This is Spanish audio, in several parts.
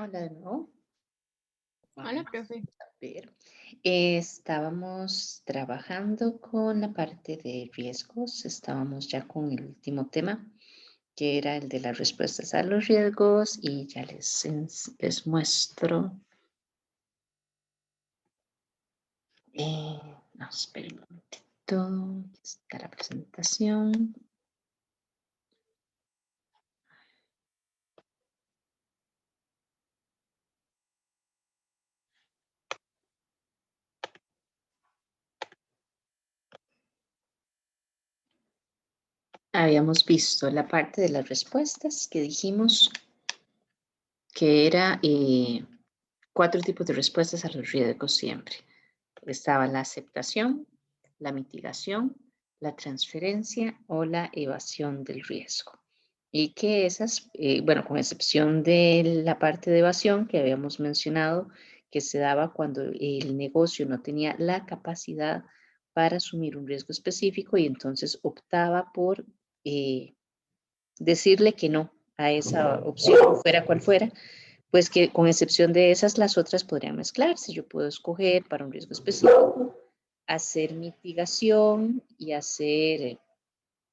Hola de nuevo. Hola, Vamos profe. a ver. Estábamos trabajando con la parte de riesgos. Estábamos ya con el último tema, que era el de las respuestas a los riesgos. Y ya les muestro. No, esperen un momentito. Aquí está la presentación. Habíamos visto la parte de las respuestas que dijimos que era 4 tipos de respuestas a los riesgos siempre. Estaba la aceptación, la mitigación, la transferencia o la evasión del riesgo. Y que esas, bueno, con excepción de la parte de evasión que habíamos mencionado, que se daba cuando el negocio no tenía la capacidad para asumir un riesgo específico y entonces optaba por decirle que no a esa opción, fuera cual fuera, pues que con excepción de esas, las otras podrían mezclarse. Yo puedo escoger para un riesgo específico, hacer mitigación y hacer,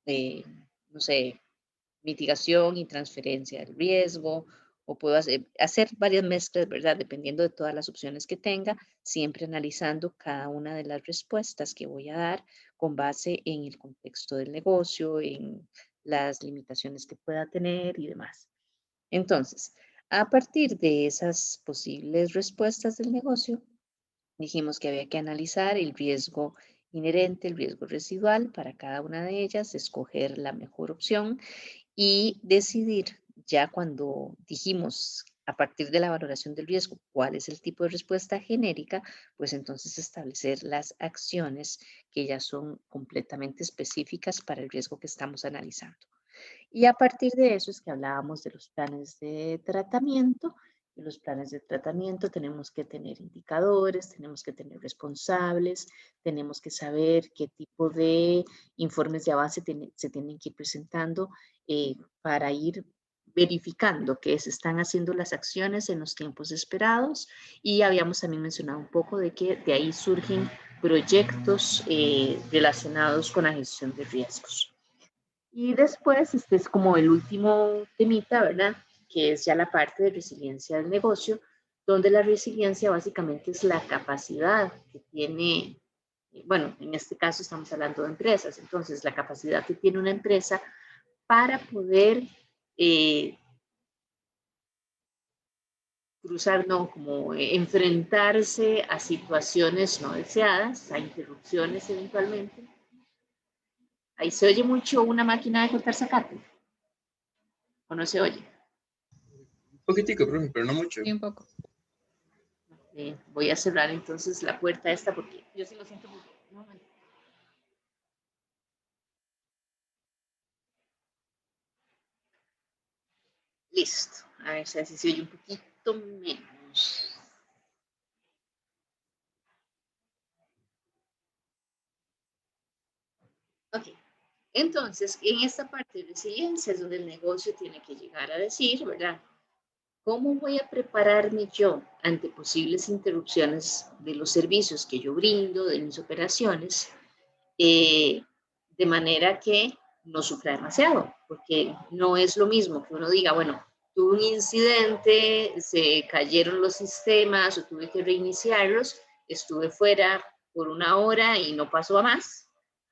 no sé, mitigación y transferencia del riesgo, o puedo hacer varias mezclas, ¿verdad? Dependiendo de todas las opciones que tenga, siempre analizando cada una de las respuestas que voy a dar con base en el contexto del negocio, en las limitaciones que pueda tener y demás. Entonces, a partir de esas posibles respuestas del negocio, dijimos que había que analizar el riesgo inherente, el riesgo residual para cada una de ellas, escoger la mejor opción y decidir ya cuando dijimos a partir de la valoración del riesgo cuál es el tipo de respuesta genérica, pues entonces establecer las acciones que ya son completamente específicas para el riesgo que estamos analizando. Y a partir de eso es que hablábamos de los planes de tratamiento. Y los planes de tratamiento tenemos que tener indicadores, tenemos que tener responsables, tenemos que saber qué tipo de informes de avance se tienen que ir presentando para ir verificando que se están haciendo las acciones en los tiempos esperados. Y habíamos también mencionado un poco de que de ahí surgen proyectos relacionados con la gestión de riesgos. Y después, este es como el último temita, ¿verdad? Que es ya la parte de resiliencia del negocio, donde la resiliencia básicamente es la capacidad que tiene, bueno, en este caso estamos hablando de empresas, entonces la capacidad que tiene una empresa para poder cruzar, no, como enfrentarse a situaciones no deseadas, a interrupciones eventualmente. Ahí se oye mucho una máquina de cortar zacate, ¿o no se oye? Un poquitico, profe, pero no mucho. Sí, un poco. Voy a cerrar entonces la puerta esta porque yo sí lo siento mucho. No, listo. A ver si así se oye un poquito menos. Ok. Entonces, en esta parte de resiliencia es donde el negocio tiene que llegar a decir, ¿verdad? ¿Cómo voy a prepararme yo ante posibles interrupciones de los servicios que yo brindo, de mis operaciones, de manera que no sufra demasiado? Porque no es lo mismo que uno diga, bueno, tuve un incidente, se cayeron los sistemas o tuve que reiniciarlos, estuve fuera por 1 hora y no pasó a más,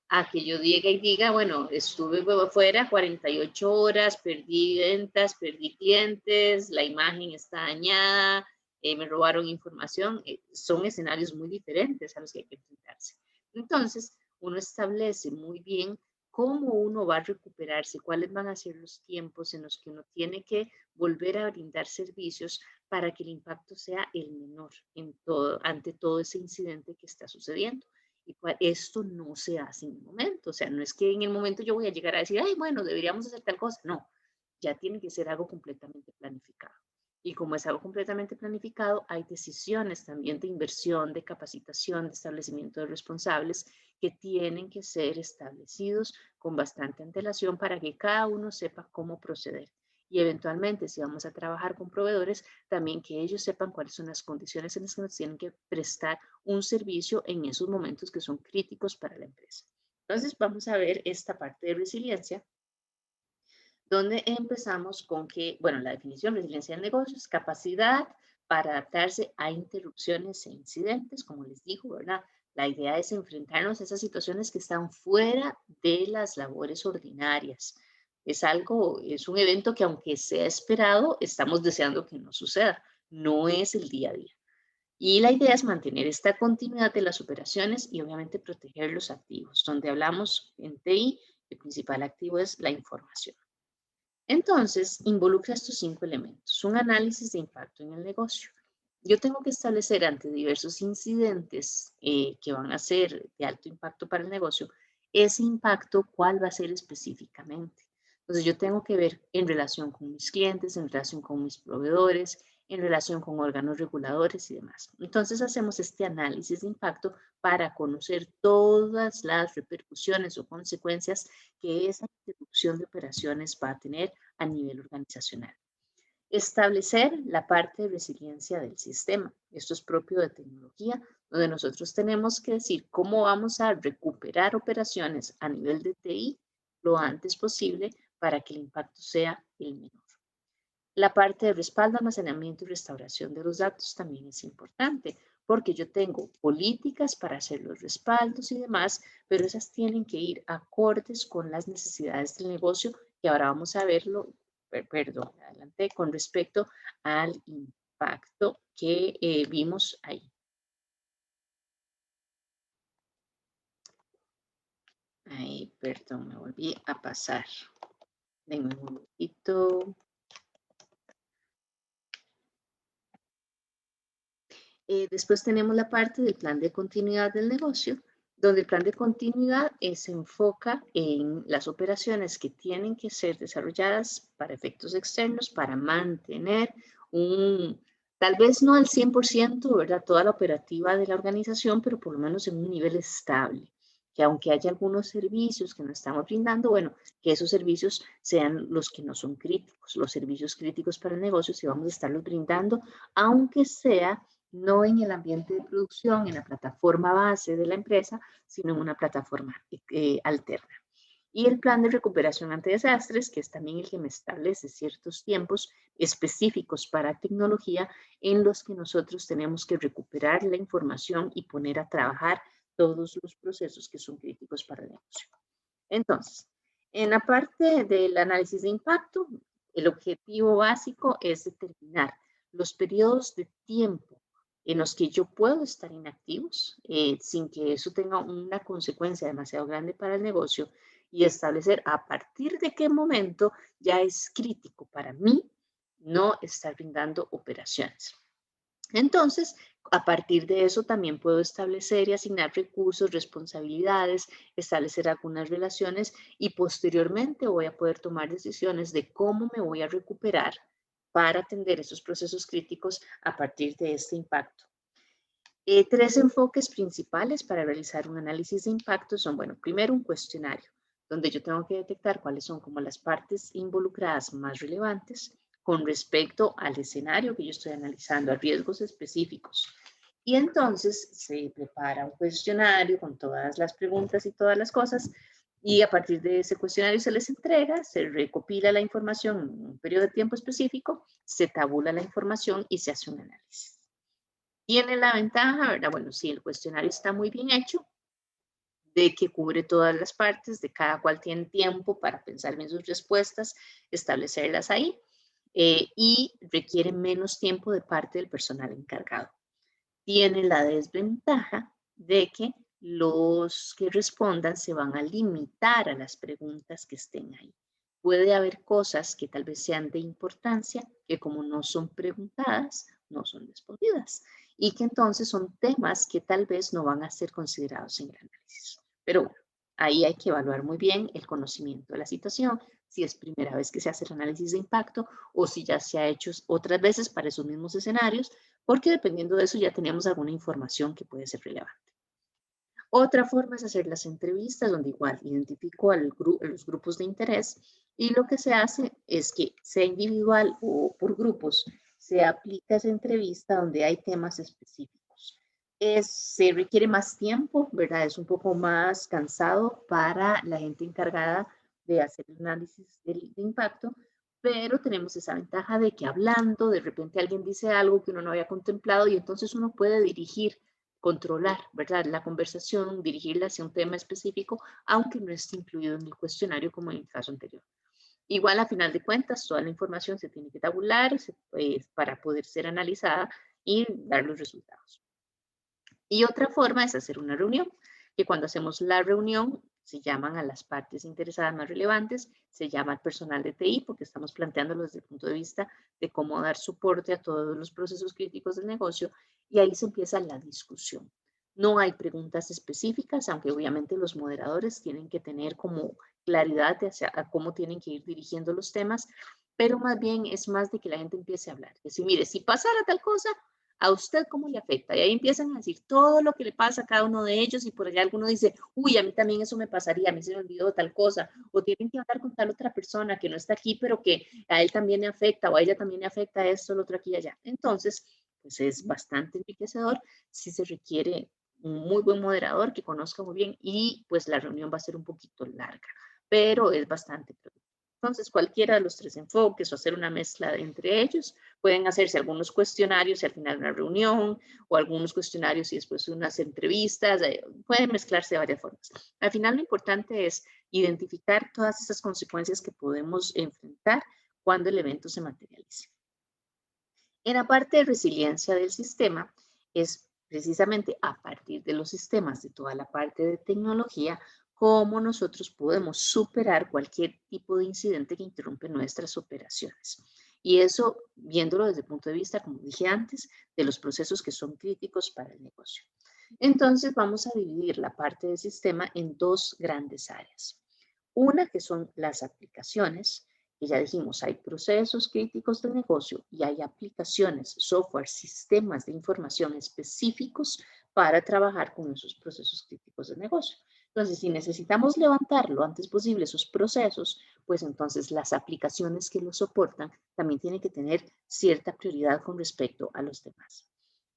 a que yo diga y diga, bueno, estuve fuera 48 horas, perdí ventas, perdí clientes, la imagen está dañada, me robaron información. Son escenarios muy diferentes a los que hay que enfrentarse. Entonces, uno establece muy bien cómo uno va a recuperarse, cuáles van a ser los tiempos en los que uno tiene que volver a brindar servicios para que el impacto sea el menor ante todo ese incidente que está sucediendo. Y esto no se hace en el momento, o sea, no es que en el momento yo voy a llegar a decir, ay, bueno, deberíamos hacer tal cosa, no, ya tiene que ser algo completamente planificado. Y como es algo completamente planificado, hay decisiones también de inversión, de capacitación, de establecimiento de responsables que tienen que ser establecidos con bastante antelación para que cada uno sepa cómo proceder. y eventualmente si vamos a trabajar con proveedores, también que ellos sepan cuáles son las condiciones en las que nos tienen que prestar un servicio en esos momentos que son críticos para la empresa. Entonces vamos a ver esta parte de resiliencia, donde empezamos con que, bueno, la definición de resiliencia del negocio es capacidad para adaptarse a interrupciones e incidentes, como les digo, ¿verdad? La idea es enfrentarnos a esas situaciones que están fuera de las labores ordinarias. Es algo, es un evento que aunque sea esperado, estamos deseando que no suceda. No es el día a día. Y la idea es mantener esta continuidad de las operaciones y obviamente proteger los activos. Donde hablamos en TI, el principal activo es la información. Entonces, involucra estos 5 elementos. Un análisis de impacto en el negocio. Yo tengo que establecer ante diversos incidentes que van a ser de alto impacto para el negocio, ese impacto, cuál va a ser específicamente. Entonces, yo tengo que ver en relación con mis clientes, en relación con mis proveedores, en relación con órganos reguladores y demás. Entonces, hacemos este análisis de impacto para conocer todas las repercusiones o consecuencias que esa interrupción de operaciones va a tener a nivel organizacional. Establecer la parte de resiliencia del sistema. Esto es propio de tecnología, donde nosotros tenemos que decir cómo vamos a recuperar operaciones a nivel de TI lo antes posible para que el impacto sea el menor. La parte de respaldo, almacenamiento y restauración de los datos también es importante, porque yo tengo políticas para hacer los respaldos y demás, pero esas tienen que ir acordes con las necesidades del negocio, que ahora vamos a verlo, perdón, adelante, con respecto al impacto que vimos ahí. Ahí, perdón, me volví a pasar. Denme un momentito. Después tenemos la parte del plan de continuidad del negocio, donde el plan de continuidad se enfoca en las operaciones que tienen que ser desarrolladas para efectos externos, para mantener tal vez no al 100%, ¿verdad? Toda la operativa de la organización, pero por lo menos en un nivel estable. Que aunque haya algunos servicios que no estamos brindando, bueno, que esos servicios sean los que no son críticos, los servicios críticos para el negocio, si vamos a estarlos brindando, aunque sea no en el ambiente de producción, en la plataforma base de la empresa, sino en una plataforma alterna. Y el plan de recuperación ante desastres, que es también el que me establece ciertos tiempos específicos para tecnología en los que nosotros tenemos que recuperar la información y poner a trabajar todos los procesos que son críticos para el negocio. Entonces, en la parte del análisis de impacto, el objetivo básico es determinar los periodos de tiempo en los que yo puedo estar inactivos sin que eso tenga una consecuencia demasiado grande para el negocio y establecer a partir de qué momento ya es crítico para mí no estar brindando operaciones. Entonces, a partir de eso también puedo establecer y asignar recursos, responsabilidades, establecer algunas relaciones y posteriormente voy a poder tomar decisiones de cómo me voy a recuperar para atender esos procesos críticos a partir de este impacto. 3 enfoques principales para realizar un análisis de impacto son, bueno, primero un cuestionario, donde yo tengo que detectar cuáles son como las partes involucradas más relevantes con respecto al escenario que yo estoy analizando, a riesgos específicos. Y entonces se prepara un cuestionario con todas las preguntas y todas las cosas, y a partir de ese cuestionario se les entrega, se recopila la información en un periodo de tiempo específico, se tabula la información y se hace un análisis. Tiene la ventaja, ¿verdad? Bueno, sí, el cuestionario está muy bien hecho, de que cubre todas las partes, de cada cual tiene tiempo para pensar bien sus respuestas, establecerlas ahí, y requiere menos tiempo de parte del personal encargado. Tiene la desventaja de que los que respondan se van a limitar a las preguntas que estén ahí. Puede haber cosas que tal vez sean de importancia, que como no son preguntadas, no son respondidas, y que entonces son temas que tal vez no van a ser considerados en el análisis. Pero bueno, ahí hay que evaluar muy bien el conocimiento de la situación, si es primera vez que se hace el análisis de impacto o si ya se ha hecho otras veces para esos mismos escenarios, porque dependiendo de eso ya tenemos alguna información que puede ser relevante. Otra forma es hacer las entrevistas, donde igual identifico los grupos de interés Y lo que se hace es que sea individual o por grupos, se aplica esa entrevista donde hay temas específicos. Se requiere más tiempo, ¿verdad? Es un poco más cansado para la gente encargada de hacer el análisis de impacto, pero tenemos esa ventaja de que hablando, de repente alguien dice algo que uno no había contemplado y entonces uno puede dirigir, controlar, ¿verdad? La conversación, dirigirla hacia un tema específico, aunque no esté incluido en el cuestionario como en el caso anterior. Igual, a final de cuentas, toda la información se tiene que tabular para poder ser analizada y dar los resultados. Y otra forma es hacer una reunión, que cuando hacemos la reunión se llaman a las partes interesadas más relevantes, se llama al personal de TI, porque estamos planteándolo desde el punto de vista de cómo dar soporte a todos los procesos críticos del negocio, y ahí se empieza la discusión. No hay preguntas específicas, aunque obviamente los moderadores tienen que tener como claridad de a cómo tienen que ir dirigiendo los temas, pero más bien es más de que la gente empiece a hablar. Es decir, mire, si pasara tal cosa, ¿a usted cómo le afecta? Y ahí empiezan a decir todo lo que le pasa a cada uno de ellos y por allá alguno dice, uy, a mí también eso me pasaría, a mí se me olvidó tal cosa, o tienen que hablar con tal otra persona que no está aquí, pero que a él también le afecta o a ella también le afecta esto, lo otro aquí y allá. Entonces, pues es bastante enriquecedor si se requiere un muy buen moderador que conozca muy bien y pues la reunión va a ser un poquito larga, pero es bastante productiva. Entonces, cualquiera de los tres enfoques o hacer una mezcla entre ellos, pueden hacerse algunos cuestionarios y al final una reunión, o algunos cuestionarios y después unas entrevistas, pueden mezclarse de varias formas. Al final lo importante es identificar todas esas consecuencias que podemos enfrentar cuando el evento se materialice. En la parte de resiliencia del sistema es precisamente a partir de los sistemas, de toda la parte de tecnología, cómo nosotros podemos superar cualquier tipo de incidente que interrumpe nuestras operaciones. Y eso viéndolo desde el punto de vista, como dije antes, de los procesos que son críticos para el negocio. Entonces vamos a dividir la parte del sistema en dos grandes áreas. Una que son las aplicaciones, que ya dijimos, hay procesos críticos del negocio y hay aplicaciones, software, sistemas de información específicos para trabajar con esos procesos críticos del negocio. Entonces, si necesitamos levantar lo antes posible esos procesos, pues entonces las aplicaciones que los soportan también tienen que tener cierta prioridad con respecto a los demás.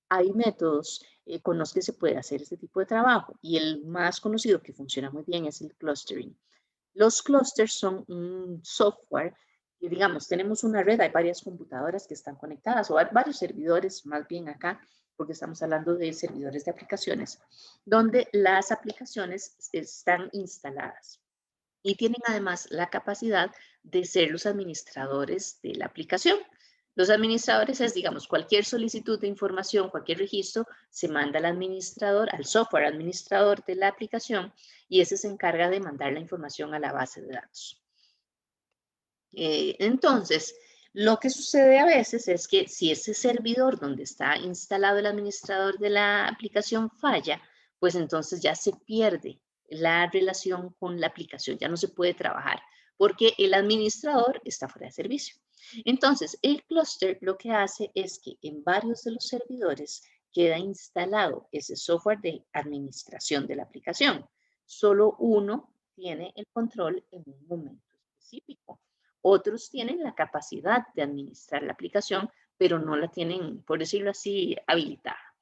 Hay métodos con los que se puede hacer este tipo de trabajo y el más conocido que funciona muy bien es el clustering. Los clusters son un software y digamos, tenemos una red, hay varias computadoras que están conectadas o hay varios servidores, más bien acá, porque estamos hablando de servidores de aplicaciones, donde las aplicaciones están instaladas y tienen además la capacidad de ser los administradores de la aplicación. Los administradores es, digamos, cualquier solicitud de información, cualquier registro, se manda al administrador, al software administrador de la aplicación y ese se encarga de mandar la información a la base de datos. Entonces, lo que sucede a veces es que si ese servidor donde está instalado el administrador de la aplicación falla, pues entonces ya se pierde la relación con la aplicación, ya no se puede trabajar porque el administrador está fuera de servicio. Entonces, el clúster lo que hace es que en varios de los servidores queda instalado ese software de administración de la aplicación. Solo uno tiene el control en un momento específico. Otros tienen la capacidad de administrar la aplicación, pero no la tienen, por decirlo así, habilitada.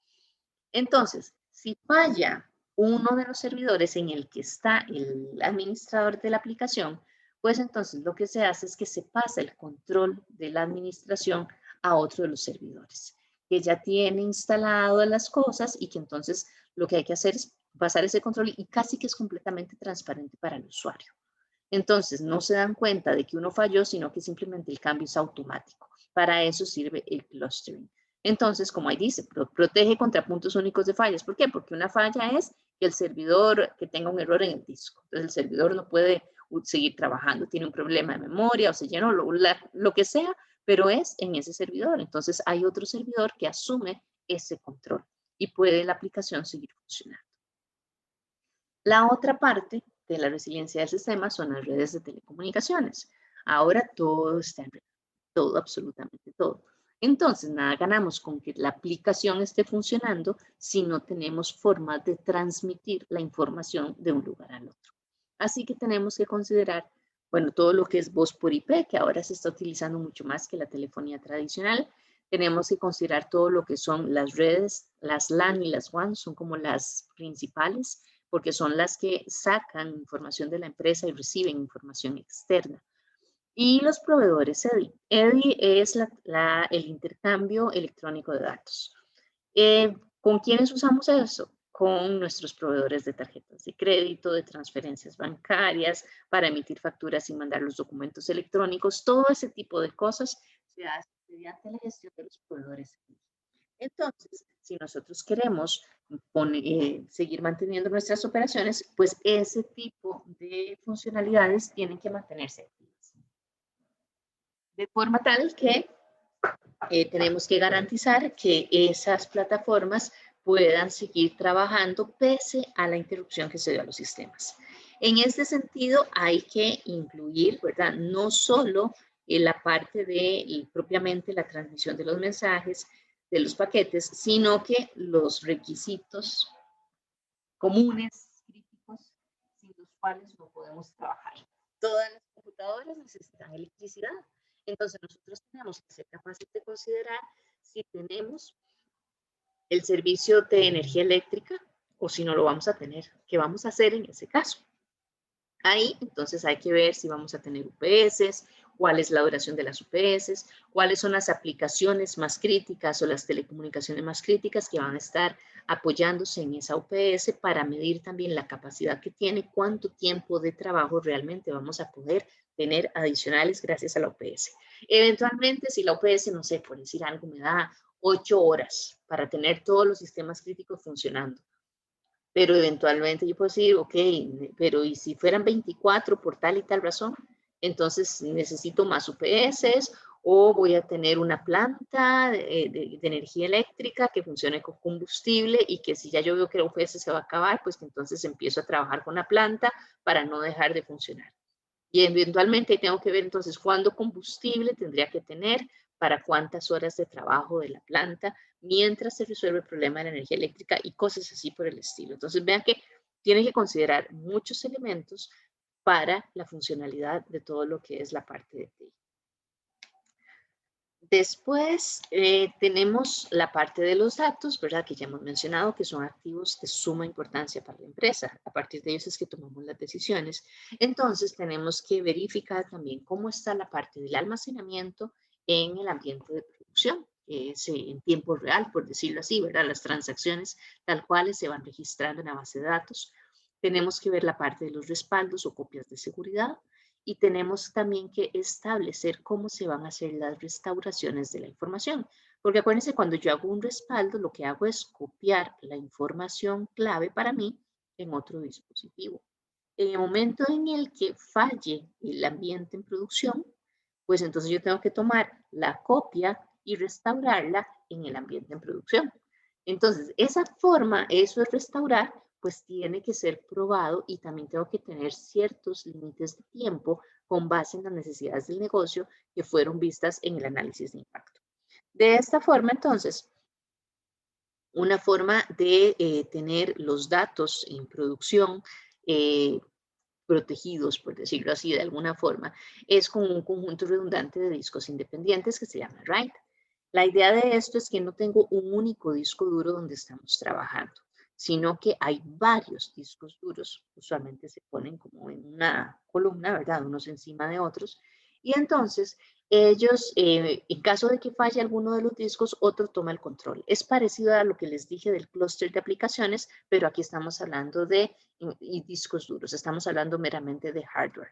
Entonces, si falla uno de los servidores en el que está el administrador de la aplicación, pues entonces lo que se hace es que se pasa el control de la administración a otro de los servidores, que ya tiene instalado las cosas y que entonces lo que hay que hacer es pasar ese control y casi que es completamente transparente para el usuario. Entonces, no se dan cuenta de que uno falló, sino que simplemente el cambio es automático. Para eso sirve el clustering. Entonces, como ahí dice, protege contra puntos únicos de fallas. ¿Por qué? Porque una falla es que el servidor que tenga un error en el disco. Entonces, el servidor no puede seguir trabajando, tiene un problema de memoria o se llenó lo que sea, pero es en ese servidor. Entonces, hay otro servidor que asume ese control y puede la aplicación seguir funcionando. La otra parte de la resiliencia del sistema son las redes de telecomunicaciones. Ahora todo está en red, todo, absolutamente todo. Entonces, nada ganamos con que la aplicación esté funcionando si no tenemos forma de transmitir la información de un lugar al otro. Así que tenemos que considerar bueno, todo lo que es voz por IP, que ahora se está utilizando mucho más que la telefonía tradicional. Tenemos que considerar todo lo que son las redes, las LAN y las WAN, son como las principales, porque son las que sacan información de la empresa y reciben información externa. Y los proveedores EDI. EDI es el intercambio electrónico de datos. ¿Con quiénes usamos eso? Con nuestros proveedores de tarjetas de crédito, de transferencias bancarias, para emitir facturas y mandar los documentos electrónicos. Todo ese tipo de cosas se hace mediante la gestión de los proveedores. Entonces, si nosotros queremos seguir manteniendo nuestras operaciones, pues ese tipo de funcionalidades tienen que mantenerse activas. De forma tal que tenemos que garantizar que esas plataformas puedan seguir trabajando pese a la interrupción que se dio a los sistemas. En este sentido, hay que incluir, ¿verdad? No solo la parte de propiamente la transmisión de los mensajes, de los paquetes, sino que los requisitos comunes, críticos, sin los cuales no podemos trabajar. Todas las computadoras necesitan electricidad. Entonces nosotros tenemos que ser capaces de considerar si tenemos el servicio de energía eléctrica o si no lo vamos a tener. ¿Qué vamos a hacer en ese caso? Ahí entonces hay que ver si vamos a tener UPS, cuál es la duración de las UPS, cuáles son las aplicaciones más críticas o las telecomunicaciones más críticas que van a estar apoyándose en esa UPS para medir también la capacidad que tiene, cuánto tiempo de trabajo realmente vamos a poder tener adicionales gracias a la UPS. Eventualmente, si la UPS, no sé, por decir algo, me da 8 horas para tener todos los sistemas críticos funcionando, pero eventualmente yo puedo decir, ok, pero ¿y si fueran 24 por tal y tal razón? Entonces necesito más UPS o voy a tener una planta de energía eléctrica que funcione con combustible y que si ya yo veo que la UPS se va a acabar, pues que entonces empiezo a trabajar con la planta para no dejar de funcionar. Y eventualmente tengo que ver entonces cuánto combustible tendría que tener para cuántas horas de trabajo de la planta mientras se resuelve el problema de la energía eléctrica y cosas así por el estilo. Entonces vean que tienen que considerar muchos elementos para la funcionalidad de todo lo que es la parte de TI. Después tenemos la parte de los datos, ¿verdad? Que ya hemos mencionado que son activos de suma importancia para la empresa. A partir de ellos es que tomamos las decisiones. Entonces tenemos que verificar también cómo está la parte del almacenamiento en el ambiente de producción, en tiempo real, por decirlo así, ¿verdad? Las transacciones tal cuales se van registrando en la base de datos. Tenemos que ver la parte de los respaldos o copias de seguridad. Y tenemos también que establecer cómo se van a hacer las restauraciones de la información. Porque acuérdense, cuando yo hago un respaldo, lo que hago es copiar la información clave para mí en otro dispositivo. En el momento en el que falle el ambiente en producción, pues entonces yo tengo que tomar la copia y restaurarla en el ambiente en producción. Entonces, esa forma, eso es restaurar, pues tiene que ser probado y también tengo que tener ciertos límites de tiempo con base en las necesidades del negocio que fueron vistas en el análisis de impacto. De esta forma, entonces, una forma de tener los datos en producción protegidos, por decirlo así de alguna forma, es con un conjunto redundante de discos independientes que se llama RAID. La idea de esto es que no tengo un único disco duro donde estamos trabajando, sino que hay varios discos duros, usualmente se ponen como en una columna, ¿verdad? Unos encima de otros, y entonces ellos, en caso de que falle alguno de los discos, otro toma el control. Es parecido a lo que les dije del clúster de aplicaciones, pero aquí estamos hablando de discos duros, estamos hablando meramente de hardware.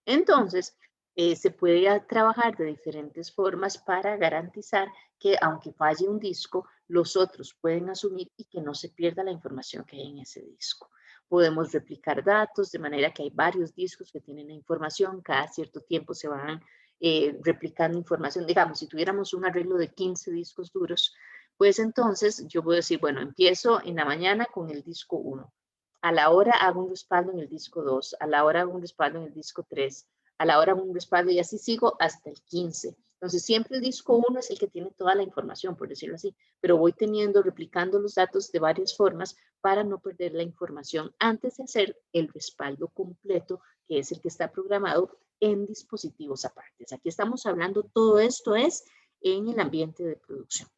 Entonces, se puede trabajar de diferentes formas para garantizar que aunque falle un disco, los otros pueden asumir y que no se pierda la información que hay en ese disco. Podemos replicar datos de manera que hay varios discos que tienen la información, cada cierto tiempo se van replicando información. Digamos, si tuviéramos un arreglo de 15 discos duros, pues entonces yo puedo decir, bueno, empiezo en la mañana con el disco 1. A la hora hago un respaldo en el disco 2, a la hora hago un respaldo en el disco 3, a la hora hago un respaldo y así sigo hasta el 15. Entonces siempre el disco 1 es el que tiene toda la información, por decirlo así, pero voy replicando los datos de varias formas para no perder la información antes de hacer el respaldo completo, que es el que está programado en dispositivos apartes. Aquí estamos hablando, todo esto es en el ambiente de producción.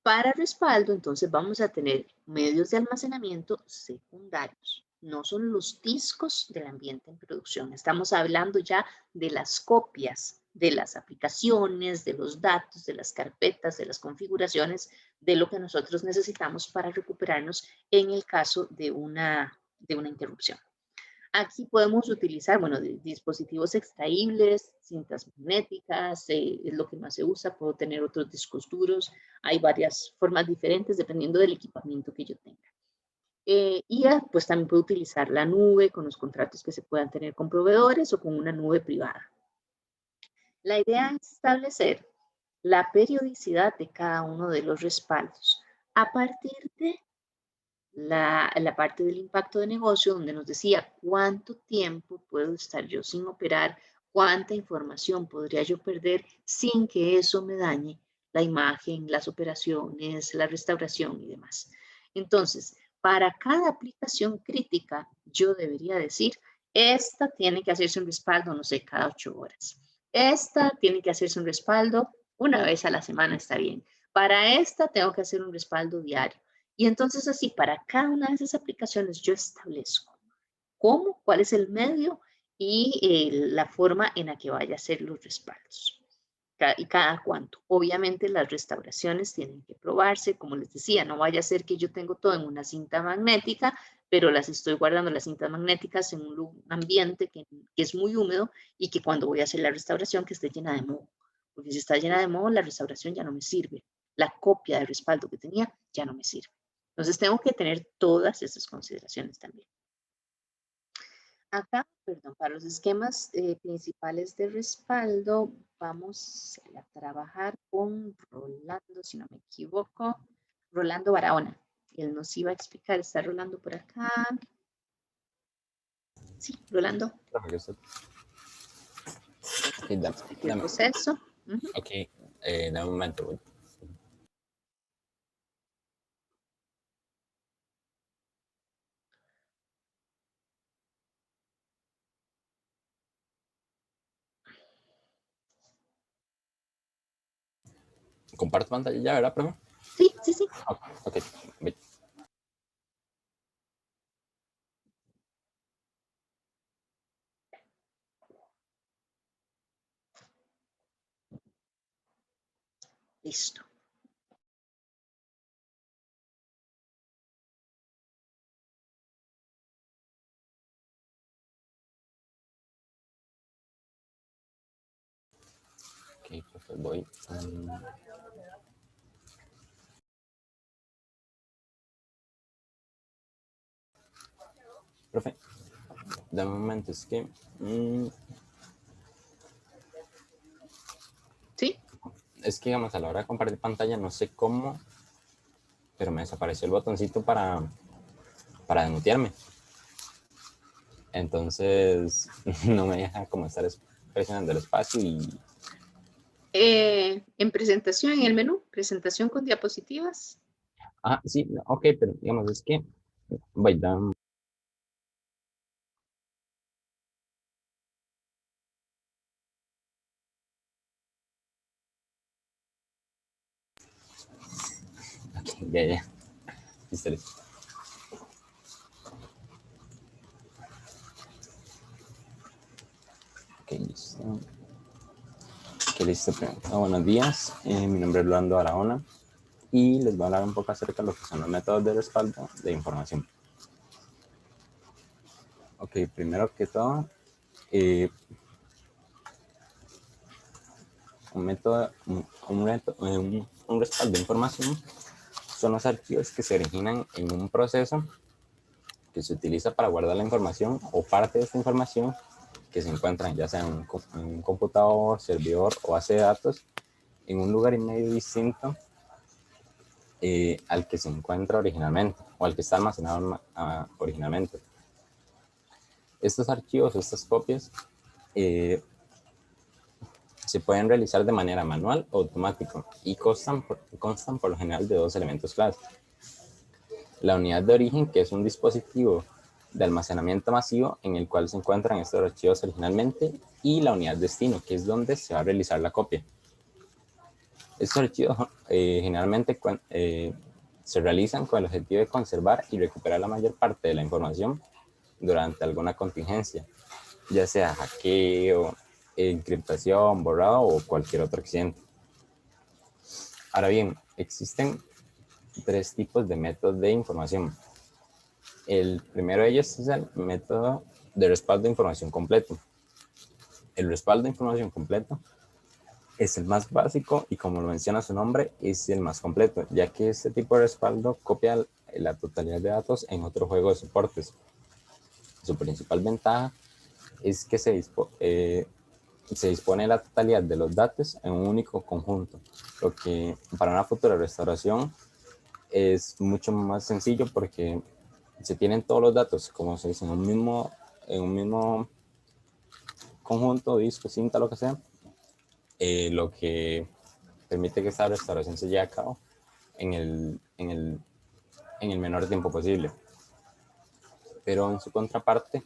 Para respaldo, entonces vamos a tener medios de almacenamiento secundarios. No son los discos del ambiente en producción. Estamos hablando ya de las copias de las aplicaciones, de los datos, de las carpetas, de las configuraciones, de lo que nosotros necesitamos para recuperarnos en el caso de una interrupción. Aquí podemos utilizar, bueno, dispositivos extraíbles, cintas magnéticas, es lo que más se usa. Puedo tener otros discos duros. Hay varias formas diferentes dependiendo del equipamiento que yo tenga. Y pues también puedo utilizar la nube con los contratos que se puedan tener con proveedores o con una nube privada. La idea es establecer la periodicidad de cada uno de los respaldos a partir de la parte del impacto de negocio, donde nos decía cuánto tiempo puedo estar yo sin operar, cuánta información podría yo perder sin que eso me dañe la imagen, las operaciones, la restauración y demás. Entonces, para cada aplicación crítica, yo debería decir, esta tiene que hacerse un respaldo, no sé, cada 8 horas. Esta tiene que hacerse un respaldo una vez a la semana, está bien. Para esta tengo que hacer un respaldo diario. Y entonces así, para cada una de esas aplicaciones yo establezco cómo, cuál es el medio y la forma en la que vaya a ser los respaldos. Y cada cuánto. Obviamente las restauraciones tienen que probarse, como les decía, no vaya a ser que yo tengo todo en una cinta magnética, pero las estoy guardando las cintas magnéticas en un ambiente que es muy húmedo y que cuando voy a hacer la restauración que esté llena de moho. Porque si está llena de moho, la restauración ya no me sirve. La copia de respaldo que tenía ya no me sirve. Entonces tengo que tener todas esas consideraciones también. Acá, perdón, para los esquemas principales de respaldo, vamos a trabajar con Rolando, si no me equivoco, Rolando Barahona. Él nos iba a explicar, está Rolando por acá. Sí, Rolando. Okay, el proceso. Ok, dame un momento. ¿Comparto pantalla ya, verdad, profe? Sí, sí, sí. Ok, bien. Listo. Ok, profe, voy. Profe, dame un momento, es que... ¿Sí? Es que, digamos, a la hora de compartir pantalla, no sé cómo, pero me desapareció el botoncito para desmutearme. Entonces, no me deja como estar presionando el espacio y... En presentación, en el menú, presentación con diapositivas. Ah, sí, ok, pero digamos, es que... Voy, dame... Ok, ya. Listo, listo. Ok, listo. Ok, listo. Buenos días. Mi nombre es Rolando Barahona y les voy a hablar un poco acerca de lo que son los métodos de respaldo de información. Ok, primero que todo, un respaldo de información son los archivos que se originan en un proceso que se utiliza para guardar la información o parte de esta información que se encuentran ya sea en un computador, servidor o base de datos en un lugar y medio distinto al que se encuentra originalmente o al que está almacenado originalmente. Estos archivos, estas copias, se pueden realizar de manera manual o automática y constan por lo general de dos elementos clave. La unidad de origen, que es un dispositivo de almacenamiento masivo en el cual se encuentran estos archivos originalmente y la unidad destino, que es donde se va a realizar la copia. Estos archivos generalmente se realizan con el objetivo de conservar y recuperar la mayor parte de la información durante alguna contingencia, ya sea hackeo, encriptación, borrado o cualquier otro accidente. Ahora bien, existen 3 tipos de métodos de información. El primero de ellos es el método de respaldo de información completo. El respaldo de información completo es el más básico y, como lo menciona su nombre, es el más completo, ya que este tipo de respaldo copia la totalidad de datos en otro juego de soportes. Su principal ventaja es que se dispone la totalidad de los datos en un único conjunto, lo que para una futura restauración es mucho más sencillo porque se tienen todos los datos, como se dice, en un mismo conjunto, disco, cinta, lo que sea, lo que permite que esta restauración se lleve a cabo en el menor tiempo posible. Pero en su contraparte,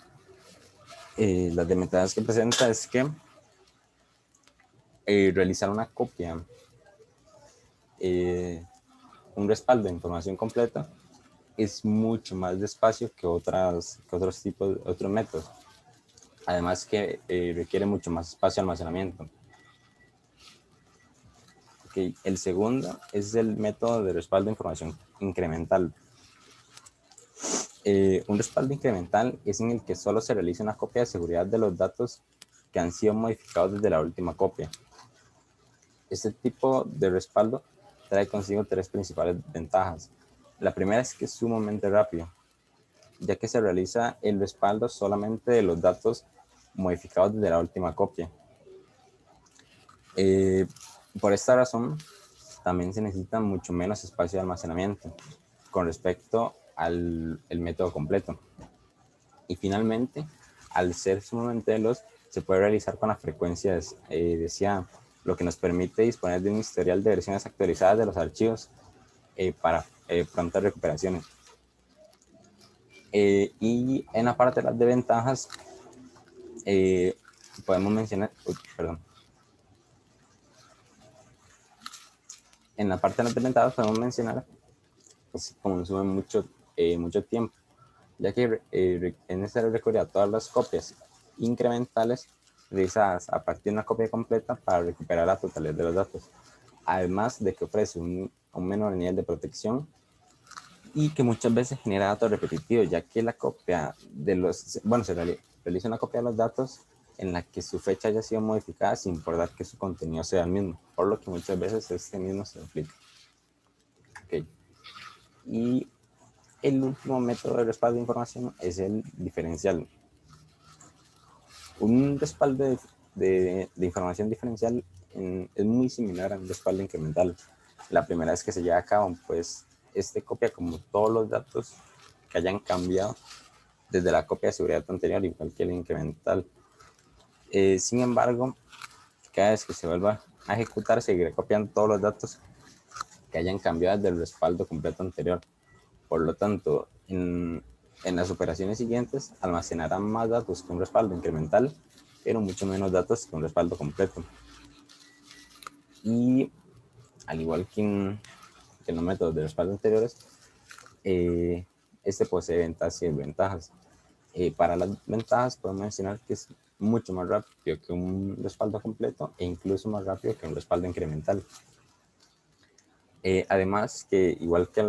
las desventajas que presenta es que realizar una copia, un respaldo de información completa, es mucho más despacio que otros métodos. Además que requiere mucho más espacio de almacenamiento. Okay. El segundo es el método de respaldo de información incremental. Un respaldo incremental es en el que solo se realiza una copia de seguridad de los datos que han sido modificados desde la última copia. Este tipo de respaldo trae consigo 3 principales ventajas. La primera es que es sumamente rápido, ya que se realiza el respaldo solamente de los datos modificados desde la última copia. Por esta razón, también se necesita mucho menos espacio de almacenamiento con respecto al método completo. Y finalmente, al ser sumamente veloz, se puede realizar con la frecuencia deseada, lo que nos permite disponer de un historial de versiones actualizadas de los archivos para prontas recuperaciones. Y en la parte de las desventajas, podemos mencionar, en la parte de las desventajas podemos mencionar que se consume mucho tiempo, ya que es necesario recurrir a todas las copias incrementales realizadas a partir de una copia completa para recuperar la totalidad de los datos, además de que ofrece un menor nivel de protección y que muchas veces genera datos repetitivos, ya que la copia se realiza una copia de los datos en la que su fecha haya sido modificada sin importar que su contenido sea el mismo, por lo que muchas veces este mismo se duplica. Okay. Y el último método de respaldo de información es el diferencial. Un respaldo de información diferencial es muy similar a un respaldo incremental. La primera vez que se lleva a cabo, pues este copia como todos los datos que hayan cambiado desde la copia de seguridad anterior, igual que el incremental. Sin embargo, cada vez que se vuelva a ejecutar, seguirá copiando todos los datos que hayan cambiado del respaldo completo anterior. Por lo tanto, en las operaciones siguientes almacenarán más datos que un respaldo incremental, pero mucho menos datos que un respaldo completo. Y al igual que en los métodos de respaldo anteriores, este posee ventajas y desventajas. Para las ventajas podemos mencionar que es mucho más rápido que un respaldo completo e incluso más rápido que un respaldo incremental. Además que igual que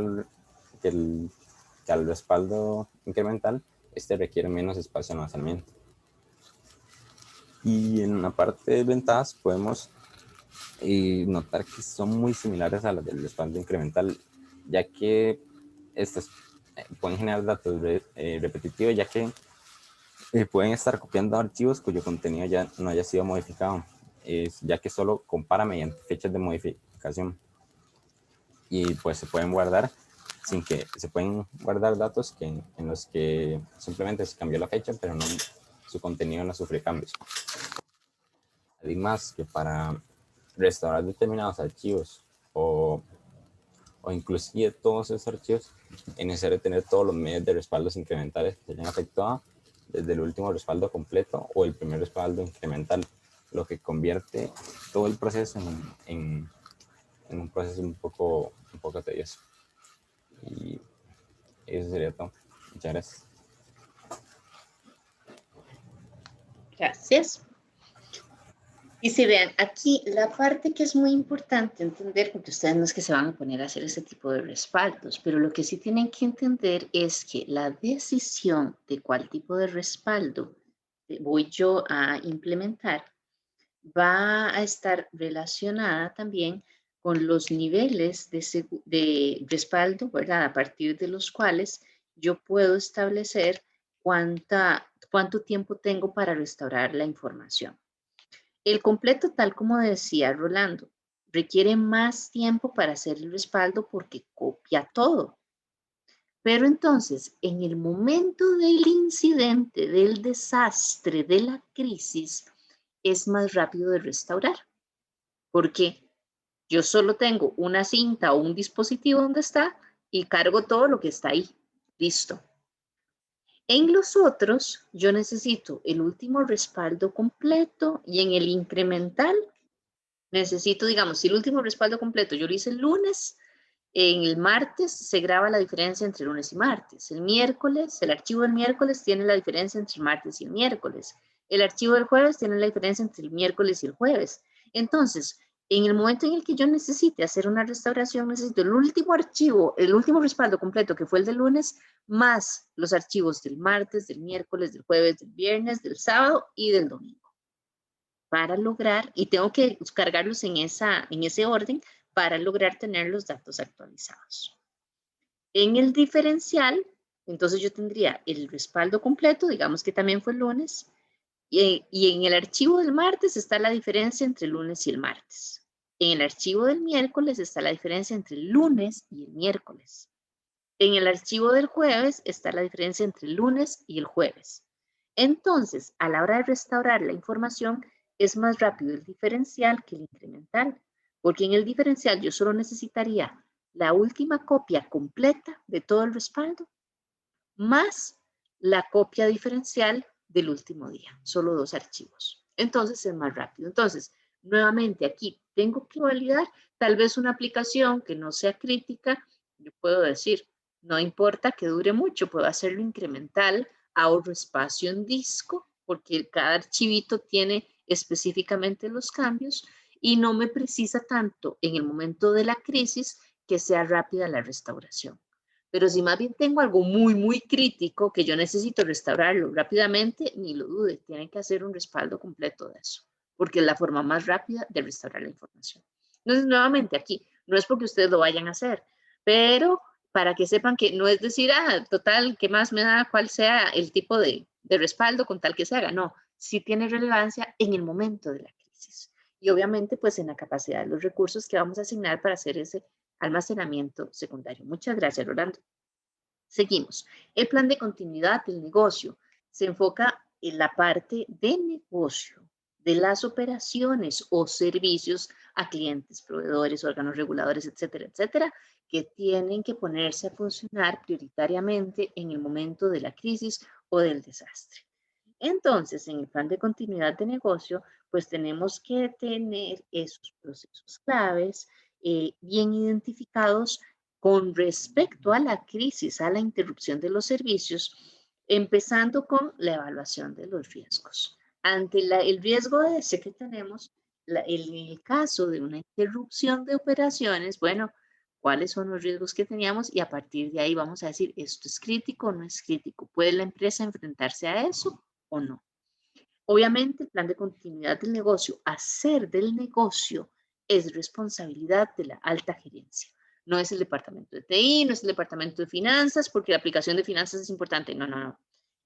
al respaldo incremental, este requiere menos espacio de almacenamiento. Y en la parte de ventajas podemos notar que son muy similares a las del respaldo incremental, ya que estas pueden generar datos repetitivos, ya que pueden estar copiando archivos cuyo contenido ya no haya sido modificado, ya que solo compara mediante fechas de modificación. Y pues se pueden guardar datos en los que simplemente se cambió la fecha, pero su contenido no sufre cambios. Además que para restaurar determinados archivos o o inclusive todos esos archivos, es necesario tener todos los medios de respaldos incrementales que hayan afectado desde el último respaldo completo o el primer respaldo incremental, lo que convierte todo el proceso en un proceso un poco tedioso. Y eso sería todo. Muchas gracias. Gracias. Y si vean, aquí la parte que es muy importante entender, porque ustedes no es que se van a poner a hacer ese tipo de respaldos, pero lo que sí tienen que entender es que la decisión de cuál tipo de respaldo voy yo a implementar va a estar relacionada también con los niveles de respaldo, ¿verdad? A partir de los cuales yo puedo establecer cuánto tiempo tengo para restaurar la información. El completo, tal como decía Rolando, requiere más tiempo para hacer el respaldo porque copia todo. Pero entonces, en el momento del incidente, del desastre, de la crisis, es más rápido de restaurar. Porque yo solo tengo una cinta o un dispositivo donde está y cargo todo lo que está ahí. Listo. En los otros, yo necesito el último respaldo completo y en el incremental necesito, digamos, si el último respaldo completo yo lo hice el lunes, en el martes se graba la diferencia entre lunes y martes. El miércoles, el archivo del miércoles tiene la diferencia entre el martes y el miércoles. El archivo del jueves tiene la diferencia entre el miércoles y el jueves. Entonces, en el momento en el que yo necesite hacer una restauración, necesito el último archivo, el último respaldo completo, que fue el del lunes, más los archivos del martes, del miércoles, del jueves, del viernes, del sábado y del domingo. Para lograr, y tengo que cargarlos en ese orden, para lograr tener los datos actualizados. En el diferencial, entonces yo tendría el respaldo completo, digamos que también fue el lunes, y en el archivo del martes está la diferencia entre el lunes y el martes. En el archivo del miércoles está la diferencia entre el lunes y el miércoles. En el archivo del jueves está la diferencia entre el lunes y el jueves. Entonces, a la hora de restaurar la información, es más rápido el diferencial que el incremental, porque en el diferencial yo solo necesitaría la última copia completa de todo el respaldo, más la copia diferencial del último día, solo 2 archivos. Entonces es más rápido. Entonces, nuevamente aquí tengo que validar tal vez una aplicación que no sea crítica, yo puedo decir, no importa que dure mucho, puedo hacerlo incremental, ahorro espacio en disco, porque cada archivito tiene específicamente los cambios y no me precisa tanto en el momento de la crisis que sea rápida la restauración. Pero si más bien tengo algo muy, muy crítico que yo necesito restaurarlo rápidamente, ni lo dude, tienen que hacer un respaldo completo de eso, porque es la forma más rápida de restaurar la información. Entonces, nuevamente aquí, no es porque ustedes lo vayan a hacer, pero para que sepan que no es decir, total, ¿qué más me da cuál sea el tipo de respaldo con tal que se haga? No, sí tiene relevancia en el momento de la crisis. Y obviamente, pues en la capacidad de los recursos que vamos a asignar para hacer ese almacenamiento secundario. Muchas gracias, Rolando. Seguimos. El plan de continuidad del negocio se enfoca en la parte de negocio, de las operaciones o servicios a clientes, proveedores, órganos reguladores, etcétera, etcétera, que tienen que ponerse a funcionar prioritariamente en el momento de la crisis o del desastre. Entonces, en el plan de continuidad de negocio, pues tenemos que tener esos procesos claves bien identificados con respecto a la crisis, a la interrupción de los servicios, empezando con la evaluación de los riesgos. Ante el riesgo ese que tenemos, en el caso de una interrupción de operaciones, bueno, ¿cuáles son los riesgos que teníamos? Y a partir de ahí vamos a decir, ¿esto es crítico o no es crítico? ¿Puede la empresa enfrentarse a eso o no? Obviamente, el plan de continuidad del negocio, hacer del negocio, es responsabilidad de la alta gerencia. No es el departamento de TI, no es el departamento de finanzas, porque la aplicación de finanzas es importante. No, no, no.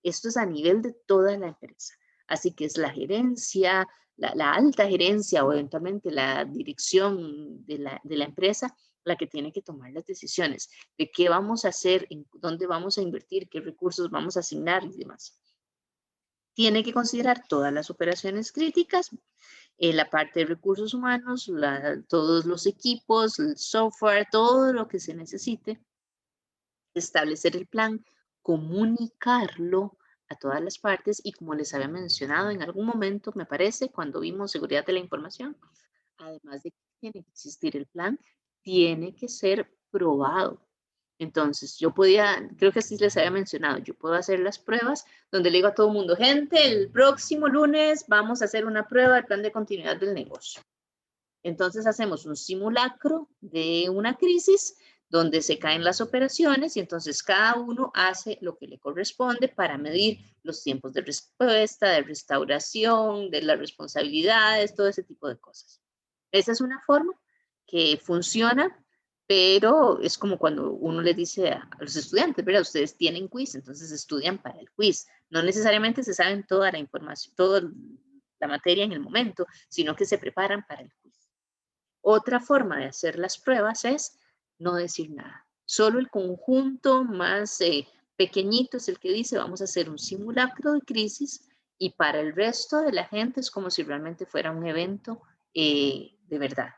Esto es a nivel de toda la empresa. Así que es la gerencia, la alta gerencia o eventualmente la dirección de la empresa la que tiene que tomar las decisiones de qué vamos a hacer, en dónde vamos a invertir, qué recursos vamos a asignar y demás. Tiene que considerar todas las operaciones críticas la parte de recursos humanos, todos los equipos, el software, todo lo que se necesite, establecer el plan, comunicarlo a todas las partes y como les había mencionado en algún momento, me parece, cuando vimos seguridad de la información, además de que tiene que existir el plan, tiene que ser probado. Entonces, yo podía, creo que así les había mencionado, yo puedo hacer las pruebas donde le digo a todo el mundo, gente, el próximo lunes vamos a hacer una prueba del plan de continuidad del negocio. Entonces, hacemos un simulacro de una crisis donde se caen las operaciones y entonces cada uno hace lo que le corresponde para medir los tiempos de respuesta, de restauración, de las responsabilidades, todo ese tipo de cosas. Esa es una forma que funciona, pero es como cuando uno le dice a los estudiantes, ¿verdad? Ustedes tienen quiz, entonces estudian para el quiz. No necesariamente se saben toda la información, toda la materia en el momento, sino que se preparan para el quiz. Otra forma de hacer las pruebas es no decir nada. Solo el conjunto más pequeñito es el que dice vamos a hacer un simulacro de crisis y para el resto de la gente es como si realmente fuera un evento de verdad.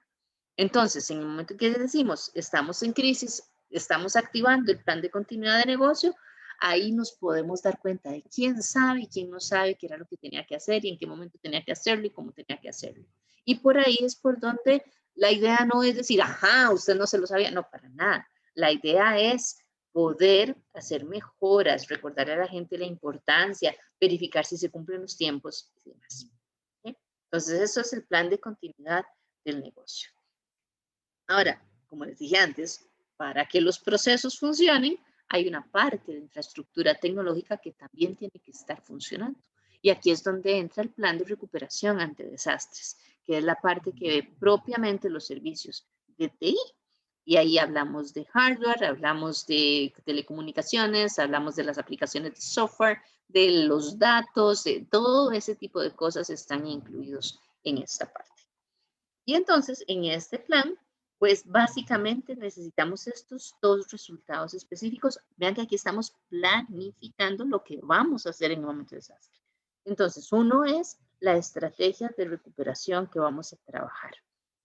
Entonces, en el momento que decimos estamos en crisis, estamos activando el plan de continuidad de negocio, ahí nos podemos dar cuenta de quién sabe y quién no sabe qué era lo que tenía que hacer y en qué momento tenía que hacerlo y cómo tenía que hacerlo. Y por ahí es por donde la idea no es decir, ajá, usted no se lo sabía, no, para nada. La idea es poder hacer mejoras, recordarle a la gente la importancia, verificar si se cumplen los tiempos y demás. ¿Sí? Entonces, eso es el plan de continuidad del negocio. Ahora, como les dije antes, para que los procesos funcionen, hay una parte de infraestructura tecnológica que también tiene que estar funcionando. Y aquí es donde entra el plan de recuperación ante desastres, que es la parte que ve propiamente los servicios de TI. Y ahí hablamos de hardware, hablamos de telecomunicaciones, hablamos de las aplicaciones de software, de los datos, de todo ese tipo de cosas están incluidos en esta parte. Y entonces, en este plan, pues básicamente necesitamos estos dos resultados específicos. Vean que aquí estamos planificando lo que vamos a hacer en un momento de desastre. Entonces, uno es la estrategia de recuperación que vamos a trabajar.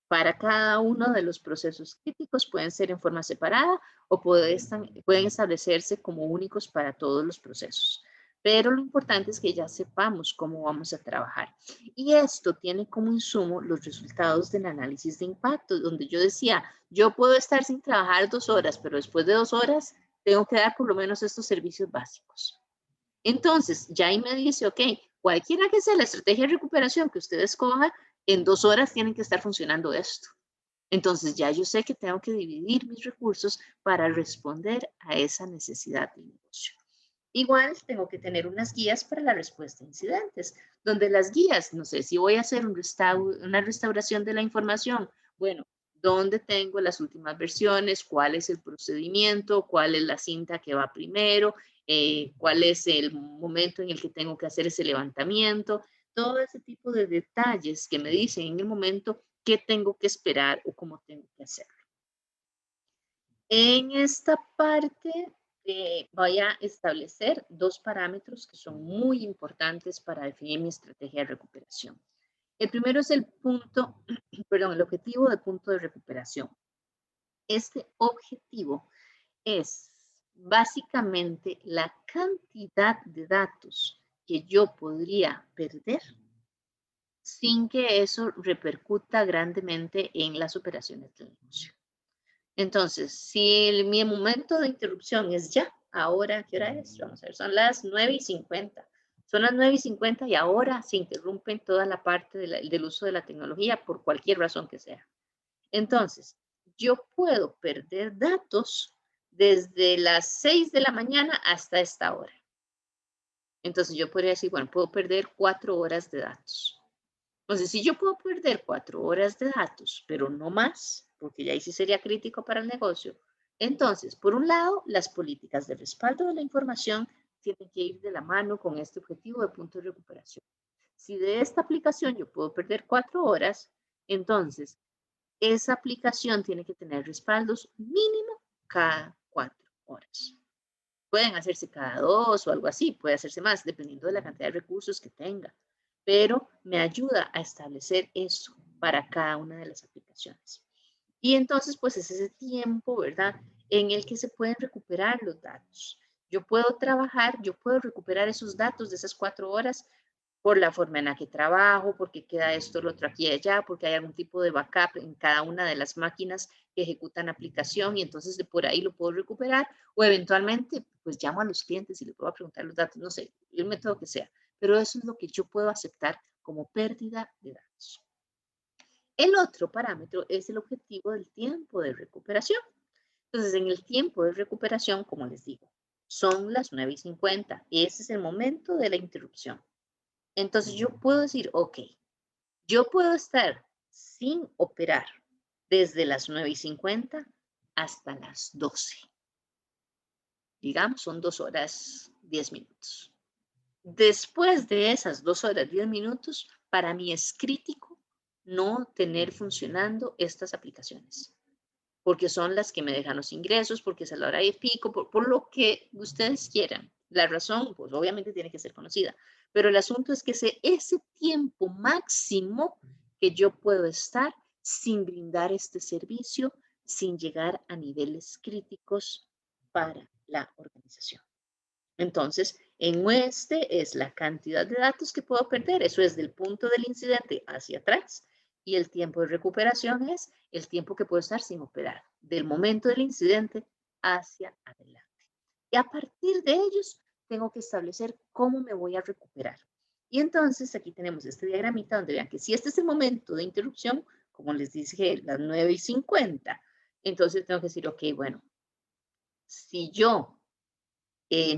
Para cada uno de los procesos críticos pueden ser en forma separada o pueden establecerse como únicos para todos los procesos. Pero lo importante es que ya sepamos cómo vamos a trabajar. Y esto tiene como insumo los resultados del análisis de impacto, donde yo decía, yo puedo estar sin trabajar 2 horas, pero después de 2 horas tengo que dar por lo menos estos servicios básicos. Entonces, ya ahí me dice, ok, cualquiera que sea la estrategia de recuperación que usted escoja, en 2 horas tienen que estar funcionando esto. Entonces, ya yo sé que tengo que dividir mis recursos para responder a esa necesidad del negocio. Igual tengo que tener unas guías para la respuesta a incidentes, donde las guías, no sé, si voy a hacer una restauración de la información, bueno, ¿dónde tengo las últimas versiones? ¿Cuál es el procedimiento? ¿Cuál es la cinta que va primero? ¿Cuál es el momento en el que tengo que hacer ese levantamiento? Todo ese tipo de detalles que me dicen en el momento qué tengo que esperar o cómo tengo que hacerlo. En esta parte voy a establecer 2 parámetros que son muy importantes para definir mi estrategia de recuperación. El primero es el objetivo de punto de recuperación. Este objetivo es básicamente la cantidad de datos que yo podría perder sin que eso repercuta grandemente en las operaciones del negocio. Entonces, si mi momento de interrupción es ya, ahora, ¿qué hora es? Vamos a ver, son las 9:50. Son las 9:50 y ahora se interrumpe toda la parte del uso de la tecnología por cualquier razón que sea. Entonces, yo puedo perder datos desde las 6 de la mañana hasta esta hora. Entonces, yo podría decir, bueno, puedo perder 4 horas de datos. Entonces, si yo puedo perder 4 horas de datos, pero no más, porque ya ahí sí sería crítico para el negocio, entonces, por un lado, las políticas de respaldo de la información tienen que ir de la mano con este objetivo de punto de recuperación. Si de esta aplicación yo puedo perder 4 horas, entonces, esa aplicación tiene que tener respaldos mínimo cada 4 horas. Pueden hacerse cada 2 o algo así, puede hacerse más, dependiendo de la cantidad de recursos que tenga. pero me ayuda a establecer eso para cada una de las aplicaciones. Y entonces, pues es ese tiempo, ¿verdad?, en el que se pueden recuperar los datos. Yo puedo trabajar, yo puedo recuperar esos datos de esas 4 horas por la forma en la que trabajo, porque queda esto, lo otro aquí y allá, porque hay algún tipo de backup en cada una de las máquinas que ejecutan aplicación y entonces de por ahí lo puedo recuperar, o eventualmente pues llamo a los clientes y les puedo preguntar los datos, no sé, el método que sea, pero eso es lo que yo puedo aceptar como pérdida de datos. El otro parámetro es el objetivo del tiempo de recuperación. Entonces, en el tiempo de recuperación, como les digo, son las 9:50. Ese es el momento de la interrupción. Entonces, yo puedo decir, ok, yo puedo estar sin operar desde las 9:50 hasta las 12. Digamos, son 2 horas 10 minutos. Después de esas 2 horas 10 minutos, para mí es crítico no tener funcionando estas aplicaciones, porque son las que me dejan los ingresos, porque es a la hora de pico, por lo que ustedes quieran. La razón, pues obviamente tiene que ser conocida, pero el asunto es que ese tiempo máximo que yo puedo estar sin brindar este servicio, sin llegar a niveles críticos para la organización. Entonces, en este es la cantidad de datos que puedo perder. Eso es del punto del incidente hacia atrás. Y el tiempo de recuperación es el tiempo que puedo estar sin operar, del momento del incidente hacia adelante. Y a partir de ellos, tengo que establecer cómo me voy a recuperar. Y entonces, aquí tenemos este diagramita donde vean que si este es el momento de interrupción, como les dije, las 9:50, entonces tengo que decir, ok, bueno, si yo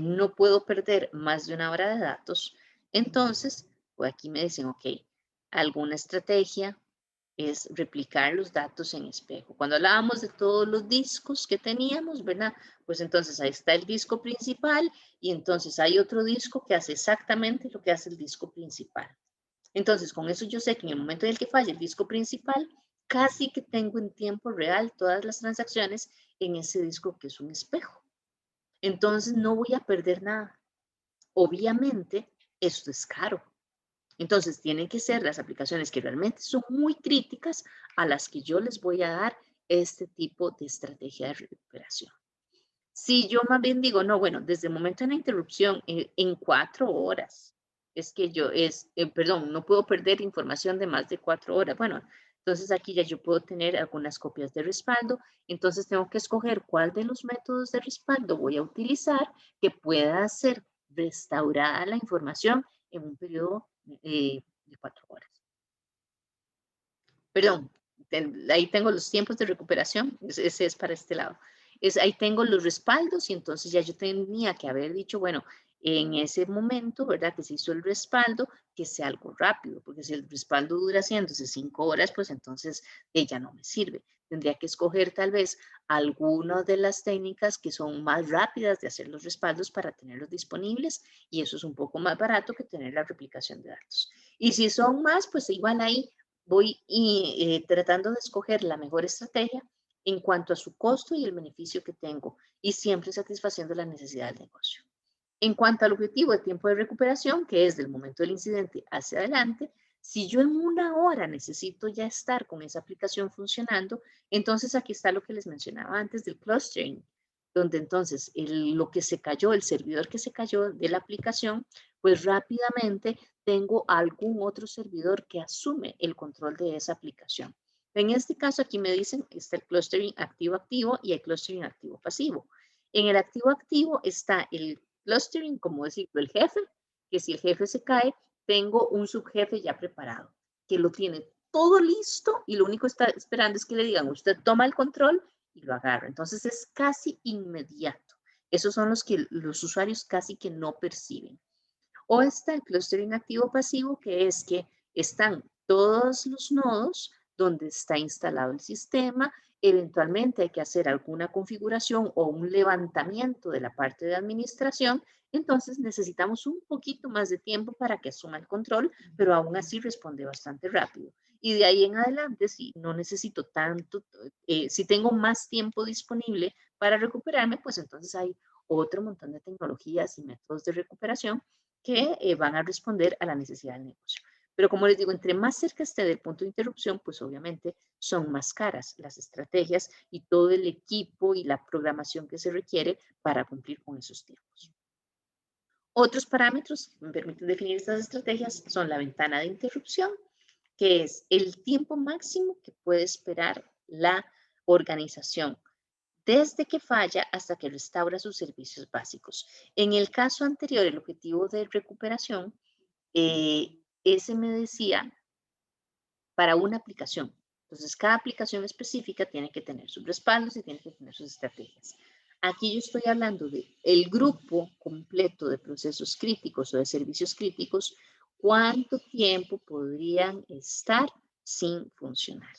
no puedo perder más de 1 hora de datos, entonces, pues aquí me dicen, ok, alguna estrategia es replicar los datos en espejo. Cuando hablábamos de todos los discos que teníamos, ¿verdad? Pues entonces ahí está el disco principal y entonces hay otro disco que hace exactamente lo que hace el disco principal. Entonces, con eso yo sé que en el momento en el que falle el disco principal, casi que tengo en tiempo real todas las transacciones en ese disco que es un espejo. Entonces no voy a perder nada. Obviamente, esto es caro. Entonces, tienen que ser las aplicaciones que realmente son muy críticas a las que yo les voy a dar este tipo de estrategia de recuperación. Si yo más bien digo, no, bueno, desde el momento de la interrupción, en 4 horas, es que perdón, no puedo perder información de más de 4 horas. Bueno, entonces aquí ya yo puedo tener algunas copias de respaldo. Entonces tengo que escoger cuál de los métodos de respaldo voy a utilizar que pueda ser restaurada la información en un periodo de 4 horas. Perdón, ahí tengo los tiempos de recuperación, ese es para este lado. Ahí tengo los respaldos y entonces ya yo tenía que haber dicho, bueno, en ese momento, ¿verdad? Que se hizo el respaldo, que sea algo rápido, porque si el respaldo dura haciéndose 5 horas, pues entonces ella no me sirve. Tendría que escoger tal vez algunas de las técnicas que son más rápidas de hacer los respaldos para tenerlos disponibles y eso es un poco más barato que tener la replicación de datos. Y si son más, pues igual ahí voy tratando de escoger la mejor estrategia en cuanto a su costo y el beneficio que tengo y siempre satisfaciendo la necesidad del negocio. En cuanto al objetivo de tiempo de recuperación, que es del momento del incidente hacia adelante, si yo en 1 hora necesito ya estar con esa aplicación funcionando, entonces aquí está lo que les mencionaba antes del clustering, donde entonces lo que se cayó, el servidor que se cayó de la aplicación, pues rápidamente tengo algún otro servidor que asume el control de esa aplicación. En este caso aquí me dicen que está el clustering activo-activo y el clustering activo-pasivo. En el activo-activo está el clustering, como decirlo, el jefe, que si el jefe se cae, tengo un subjefe ya preparado, que lo tiene todo listo y lo único que está esperando es que le digan, usted toma el control y lo agarra. Entonces es casi inmediato. Esos son los que los usuarios casi que no perciben. O está el clustering activo-pasivo, que es que están todos los nodos donde está instalado el sistema. Eventualmente hay que hacer alguna configuración o un levantamiento de la parte de administración. Entonces necesitamos un poquito más de tiempo para que asuma el control, pero aún así responde bastante rápido. Y de ahí en adelante, si no necesito tanto, si tengo más tiempo disponible para recuperarme, pues entonces hay otro montón de tecnologías y métodos de recuperación que van a responder a la necesidad del negocio. Pero como les digo, entre más cerca esté del punto de interrupción, pues obviamente son más caras las estrategias y todo el equipo y la programación que se requiere para cumplir con esos tiempos. Otros parámetros que me permiten definir estas estrategias son la ventana de interrupción, que es el tiempo máximo que puede esperar la organización desde que falla hasta que restaura sus servicios básicos. En el caso anterior, el objetivo de recuperación, ese me decía para una aplicación. Entonces, cada aplicación específica tiene que tener sus respaldos y tiene que tener sus estrategias. Aquí yo estoy hablando de el grupo completo de procesos críticos o de servicios críticos, cuánto tiempo podrían estar sin funcionar.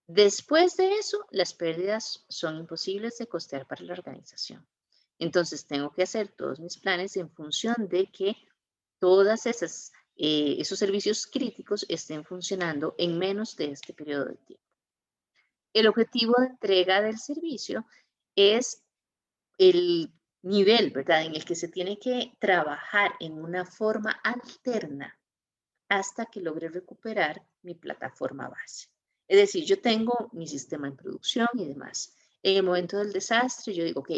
Después de eso, las pérdidas son imposibles de costear para la organización. Entonces, tengo que hacer todos mis planes en función de que todas esos servicios críticos estén funcionando en menos de este periodo de tiempo. El objetivo de entrega del servicio es el nivel, ¿verdad?, en el que se tiene que trabajar en una forma alterna hasta que logre recuperar mi plataforma base. Es decir, yo tengo mi sistema en producción y demás. En el momento del desastre, yo digo, ok,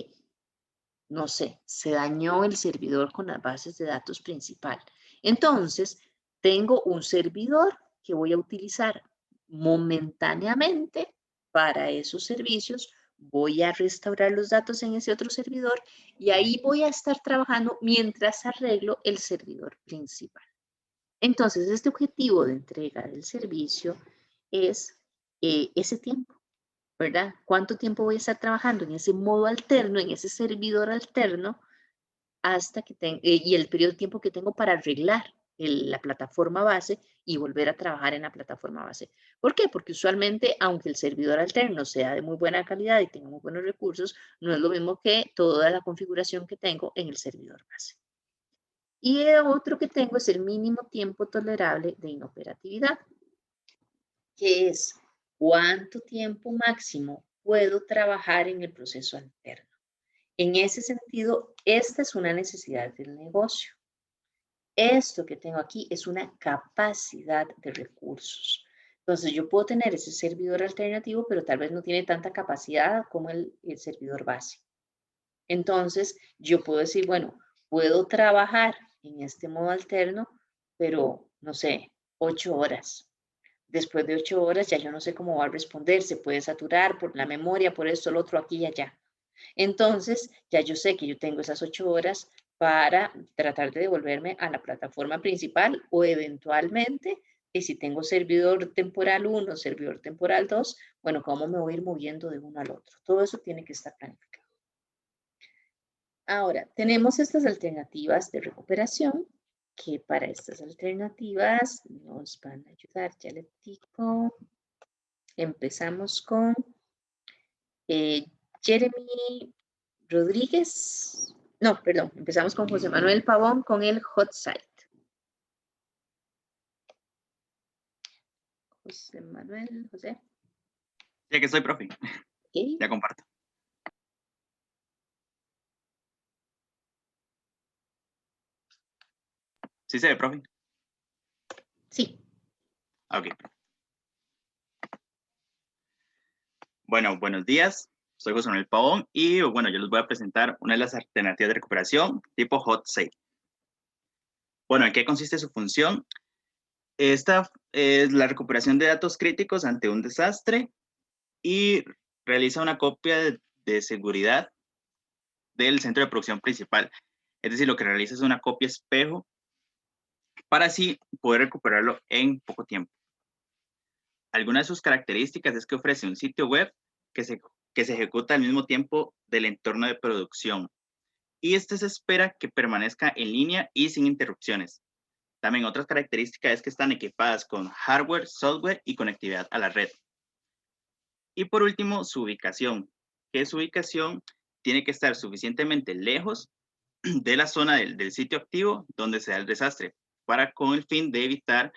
no sé, se dañó el servidor con las bases de datos principal. Entonces, tengo un servidor que voy a utilizar momentáneamente para esos servicios. Voy a restaurar los datos en ese otro servidor y ahí voy a estar trabajando mientras arreglo el servidor principal. Entonces, este objetivo de entrega del servicio es ese tiempo, ¿verdad? ¿Cuánto tiempo voy a estar trabajando en ese modo alterno, en ese servidor alterno, hasta que y el periodo de tiempo que tengo para arreglar la plataforma base y volver a trabajar en la plataforma base? ¿Por qué? Porque usualmente, aunque el servidor alterno sea de muy buena calidad y tenga muy buenos recursos, no es lo mismo que toda la configuración que tengo en el servidor base. Y el otro que tengo es el mínimo tiempo tolerable de inoperatividad, que es cuánto tiempo máximo puedo trabajar en el proceso alterno. En ese sentido, esta es una necesidad del negocio. Esto que tengo aquí es una capacidad de recursos. Entonces, yo puedo tener ese servidor alternativo, pero tal vez no tiene tanta capacidad como el servidor base. Entonces, yo puedo decir, bueno, puedo trabajar en este modo alterno, pero no sé, 8 horas. Después de 8 horas ya yo no sé cómo va a responder, se puede saturar por la memoria, por esto, lo otro, aquí y allá. Entonces, ya yo sé que yo tengo esas 8 horas para tratar de devolverme a la plataforma principal o eventualmente, y si tengo servidor temporal 1, servidor temporal 2, bueno, ¿cómo me voy a ir moviendo de uno al otro? Todo eso tiene que estar planificado. Ahora, tenemos estas alternativas de recuperación, que para estas alternativas nos van a ayudar. Ya les digo, empezamos con Jeremy Rodríguez. No, perdón, empezamos con José Manuel Pavón con el hot site. José Manuel, José. Ya que soy profe. Okay. Ya comparto. ¿Sí se ve, profe? Sí. Ok. Bueno, buenos días. Soy José Manuel Pavón y bueno, yo les voy a presentar una de las alternativas de recuperación tipo hot sale. Bueno, ¿en qué consiste su función? Esta es la recuperación de datos críticos ante un desastre y realiza una copia de seguridad del centro de producción principal. Es decir, lo que realiza es una copia espejo para así poder recuperarlo en poco tiempo. Alguna de sus características es que ofrece un sitio web que se ejecuta al mismo tiempo del entorno de producción. Y este se espera que permanezca en línea y sin interrupciones. También otras características es que están equipadas con hardware, software y conectividad a la red. Y por último, su ubicación. Que su ubicación tiene que estar suficientemente lejos de la zona del sitio activo donde se da el desastre, con el fin de evitar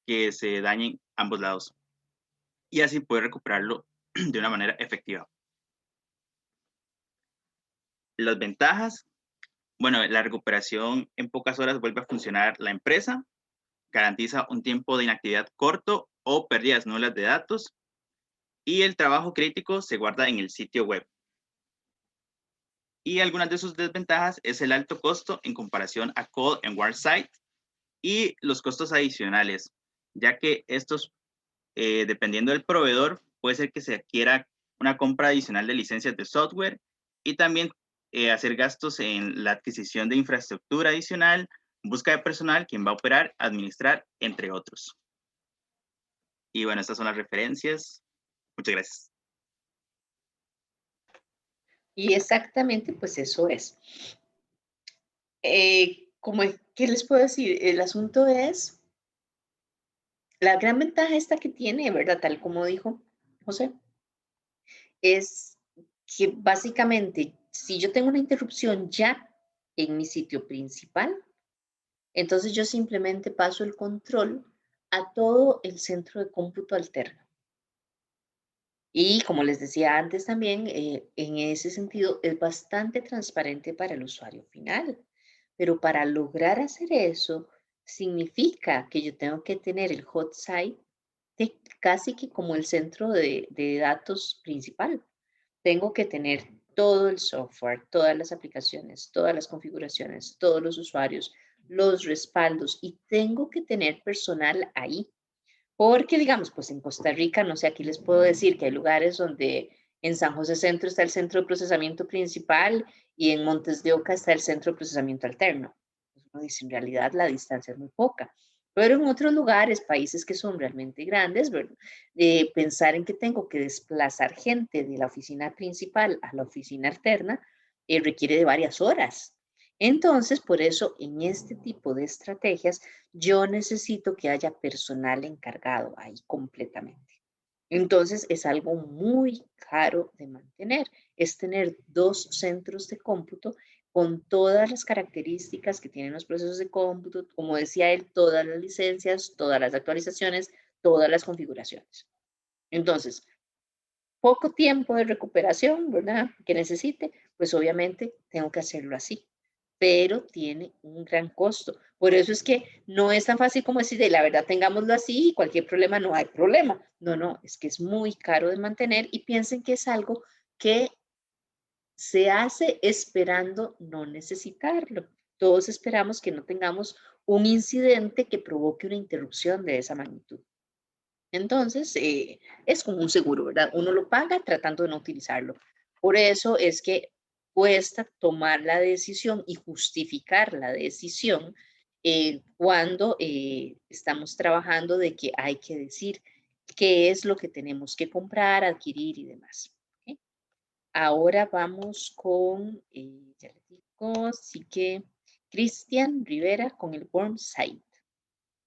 que se dañen ambos lados y así poder recuperarlo de una manera efectiva. Las ventajas, bueno, la recuperación en pocas horas vuelve a funcionar la empresa, garantiza un tiempo de inactividad corto o pérdidas nulas de datos, y el trabajo crítico se guarda en el sitio web. Y algunas de sus desventajas es el alto costo en comparación a Code and Word Site y los costos adicionales, ya que estos, dependiendo del proveedor, puede ser que se adquiera una compra adicional de licencias de software y también hacer gastos en la adquisición de infraestructura adicional, busca de personal, quien va a operar, administrar, entre otros. Y bueno, estas son las referencias. Muchas gracias. Y exactamente, pues eso es. ¿Qué les puedo decir? El asunto es, la gran ventaja esta que tiene, ¿verdad? Tal como dijo José, es que básicamente, si yo tengo una interrupción ya en mi sitio principal, entonces yo simplemente paso el control a todo el centro de cómputo alterno. Y como les decía antes también, en ese sentido es bastante transparente para el usuario final. Pero para lograr hacer eso, significa que yo tengo que tener el hot site casi que como el centro de datos principal. Tengo que tener todo el software, todas las aplicaciones, todas las configuraciones, todos los usuarios, los respaldos y tengo que tener personal ahí. Porque, digamos, pues en Costa Rica, no sé, aquí les puedo decir que hay lugares donde en San José Centro está el centro de procesamiento principal y en Montes de Oca está el centro de procesamiento alterno. Pues uno dice, en realidad la distancia es muy poca. Pero en otros lugares, países que son realmente grandes, ¿verdad? Pensar en que tengo que desplazar gente de la oficina principal a la oficina alterna requiere de varias horas. Entonces, por eso, en este tipo de estrategias, yo necesito que haya personal encargado ahí completamente. Entonces, es algo muy caro de mantener. Es tener 2 centros de cómputo con todas las características que tienen los procesos de cómputo, como decía él, todas las licencias, todas las actualizaciones, todas las configuraciones. Entonces, poco tiempo de recuperación, ¿verdad? Que necesite, pues obviamente tengo que hacerlo así, pero tiene un gran costo. Por eso es que no es tan fácil como decir, de la verdad, tengámoslo así y cualquier problema no hay problema. No, no, es que es muy caro de mantener y piensen que es algo que se hace esperando no necesitarlo. Todos esperamos que no tengamos un incidente que provoque una interrupción de esa magnitud. Entonces, es como un seguro, ¿verdad? Uno lo paga tratando de no utilizarlo. Por eso es que cuesta tomar la decisión y justificar la decisión cuando estamos trabajando de que hay que decir qué es lo que tenemos que comprar, adquirir y demás. ¿Okay? Ahora vamos con, ya les digo, así que Cristian Rivera con el Worm Site.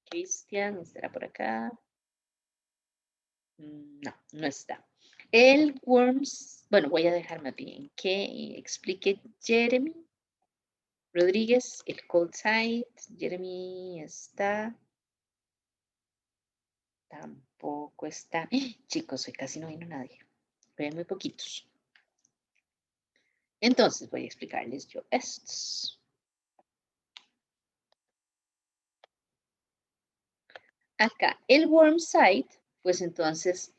Cristian, estará por acá. No, no está. El Worms, bueno, voy a dejarme bien que explique Jeremy Rodríguez, el cold site. Jeremy está. Tampoco está. Chicos, hoy casi no vino nadie. Ven muy poquitos. Entonces voy a explicarles yo estos. Acá, el worm site, pues entonces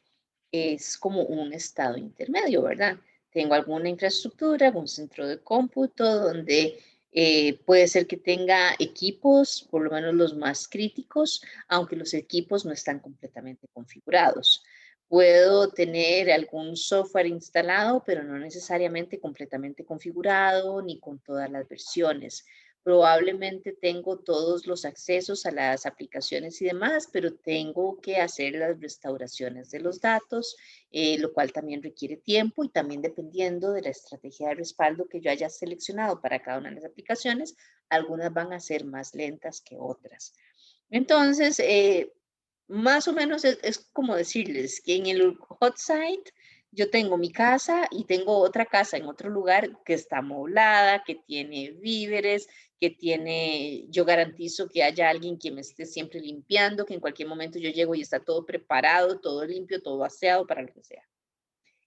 es como un estado intermedio, ¿verdad? Tengo alguna infraestructura, algún centro de cómputo donde puede ser que tenga equipos, por lo menos los más críticos, aunque los equipos no están completamente configurados. Puedo tener algún software instalado, pero no necesariamente completamente configurado ni con todas las versiones. Probablemente tengo todos los accesos a las aplicaciones y demás, pero tengo que hacer las restauraciones de los datos, lo cual también requiere tiempo y también dependiendo de la estrategia de respaldo que yo haya seleccionado para cada una de las aplicaciones, algunas van a ser más lentas que otras. Entonces, más o menos es como decirles que en el hot site yo tengo mi casa y tengo otra casa en otro lugar que está amoblada, que tiene víveres, que tiene, yo garantizo que haya alguien que me esté siempre limpiando, que en cualquier momento yo llego y está todo preparado, todo limpio, todo aseado para lo que sea.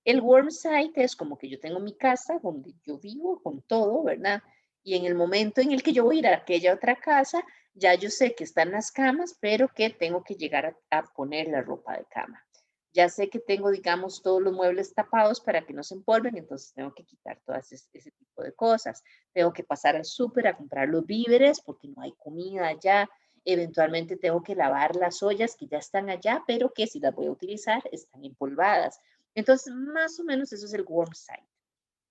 El worm site es como que yo tengo mi casa donde yo vivo con todo, ¿verdad? Y en el momento en el que yo voy a ir a aquella otra casa, ya yo sé que están las camas, pero que tengo que llegar a poner la ropa de cama. Ya sé que tengo, digamos, todos los muebles tapados para que no se empolven, entonces tengo que quitar todas ese tipo de cosas. Tengo que pasar al súper a comprar los víveres porque no hay comida allá. Eventualmente tengo que lavar las ollas que ya están allá, pero que si las voy a utilizar están empolvadas. Entonces, más o menos eso es el warm site,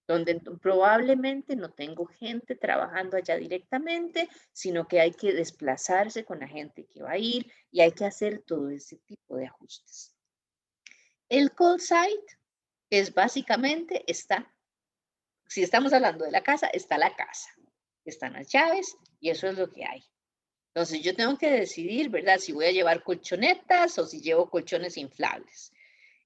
donde probablemente no tengo gente trabajando allá directamente, sino que hay que desplazarse con la gente que va a ir y hay que hacer todo ese tipo de ajustes. El cold site es básicamente, si estamos hablando de la casa, está la casa, están las llaves y eso es lo que hay. Entonces yo tengo que decidir, ¿verdad? Si voy a llevar colchonetas o si llevo colchones inflables.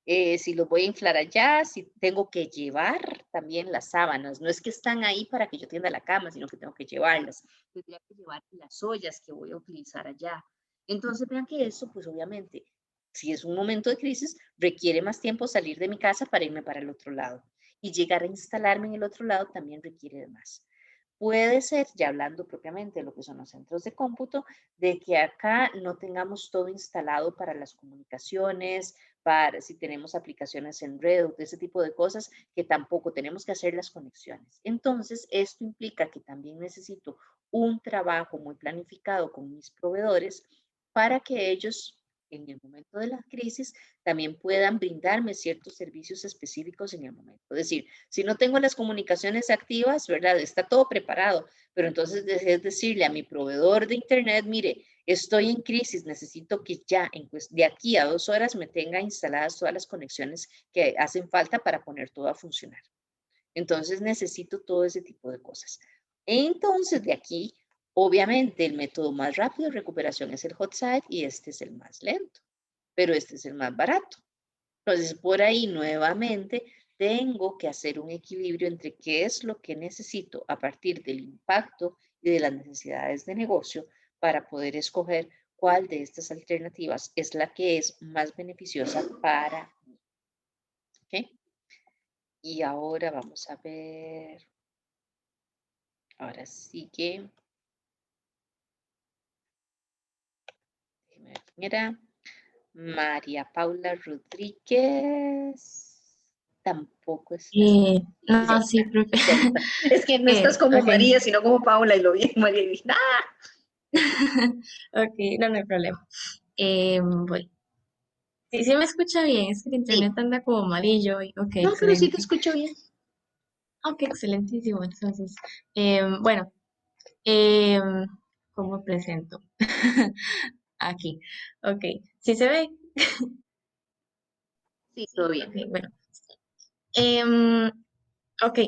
Si los voy a inflar allá, si tengo que llevar también las sábanas. No es que están ahí para que yo tienda la cama, sino que tengo que llevarlas. Tendría que llevar las ollas que voy a utilizar allá. Entonces vean que eso, pues obviamente, si es un momento de crisis, requiere más tiempo salir de mi casa para irme para el otro lado. Y llegar a instalarme en el otro lado también requiere de más. Puede ser, ya hablando propiamente de lo que son los centros de cómputo, de que acá no tengamos todo instalado para las comunicaciones, para si tenemos aplicaciones en red o ese tipo de cosas, que tampoco tenemos que hacer las conexiones. Entonces, esto implica que también necesito un trabajo muy planificado con mis proveedores para que ellos en el momento de la crisis también puedan brindarme ciertos servicios específicos en el momento. Es decir, si no tengo las comunicaciones activas, ¿verdad? Está todo preparado, pero entonces es decirle a mi proveedor de internet, mire, estoy en crisis, necesito que ya de aquí a 2 horas me tenga instaladas todas las conexiones que hacen falta para poner todo a funcionar. Entonces necesito todo ese tipo de cosas. Entonces de aquí, obviamente el método más rápido de recuperación es el hot site y este es el más lento, pero este es el más barato. Entonces por ahí nuevamente tengo que hacer un equilibrio entre qué es lo que necesito a partir del impacto y de las necesidades de negocio para poder escoger cuál de estas alternativas es la que es más beneficiosa para mí. ¿Okay? Y ahora vamos a ver, ahora sí que, déjeme ver quién era, María Paula Rodríguez, tampoco está. Ya No, sí, está, profe. ya está. Es que no estás como Ok. María, sino como Paula, y lo vi en María y dije, ¡ah! Ok, no, no hay problema. Voy. Sí, sí me escucha bien, es que el internet Sí, anda como amarillo. Ok, no, pero sí te excelente. escucho bien. Ok, excelentísimo. Entonces, bueno, em, ¿cómo presento? Aquí. Ok, ¿sí se ve? Sí, todo Sí, bien. ok, bueno. Em, ok,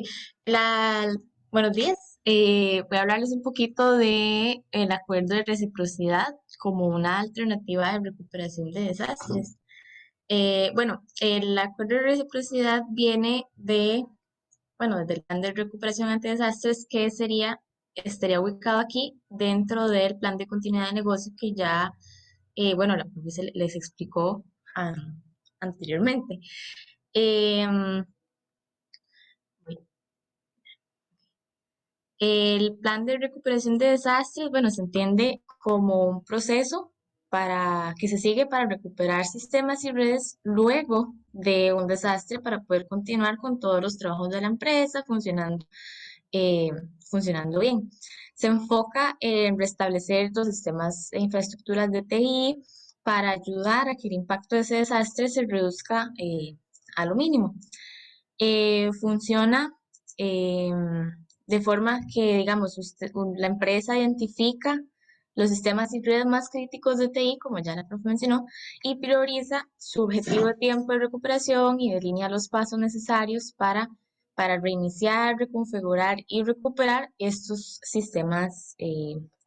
buenos días. Voy a hablarles un poquito de el acuerdo de reciprocidad como una alternativa de recuperación de desastres. Bueno, el acuerdo de reciprocidad viene bueno, desde el plan de recuperación ante desastres que estaría ubicado aquí dentro del plan de continuidad de negocio que ya, bueno, la profe les explicó ah, anteriormente. Em, El plan de recuperación de desastres, bueno, se entiende como un proceso que se sigue para recuperar sistemas y redes luego de un desastre para poder continuar con todos los trabajos de la empresa eh, funcionando bien. Se enfoca en restablecer los sistemas e infraestructuras de TI para ayudar a que el impacto de ese desastre se reduzca a lo mínimo. Funciona de forma que, digamos, la empresa identifica los sistemas y redes más críticos de TI, como ya la profe mencionó, y prioriza su objetivo de tiempo de recuperación y delinea los pasos necesarios para reiniciar, reconfigurar y recuperar estos sistemas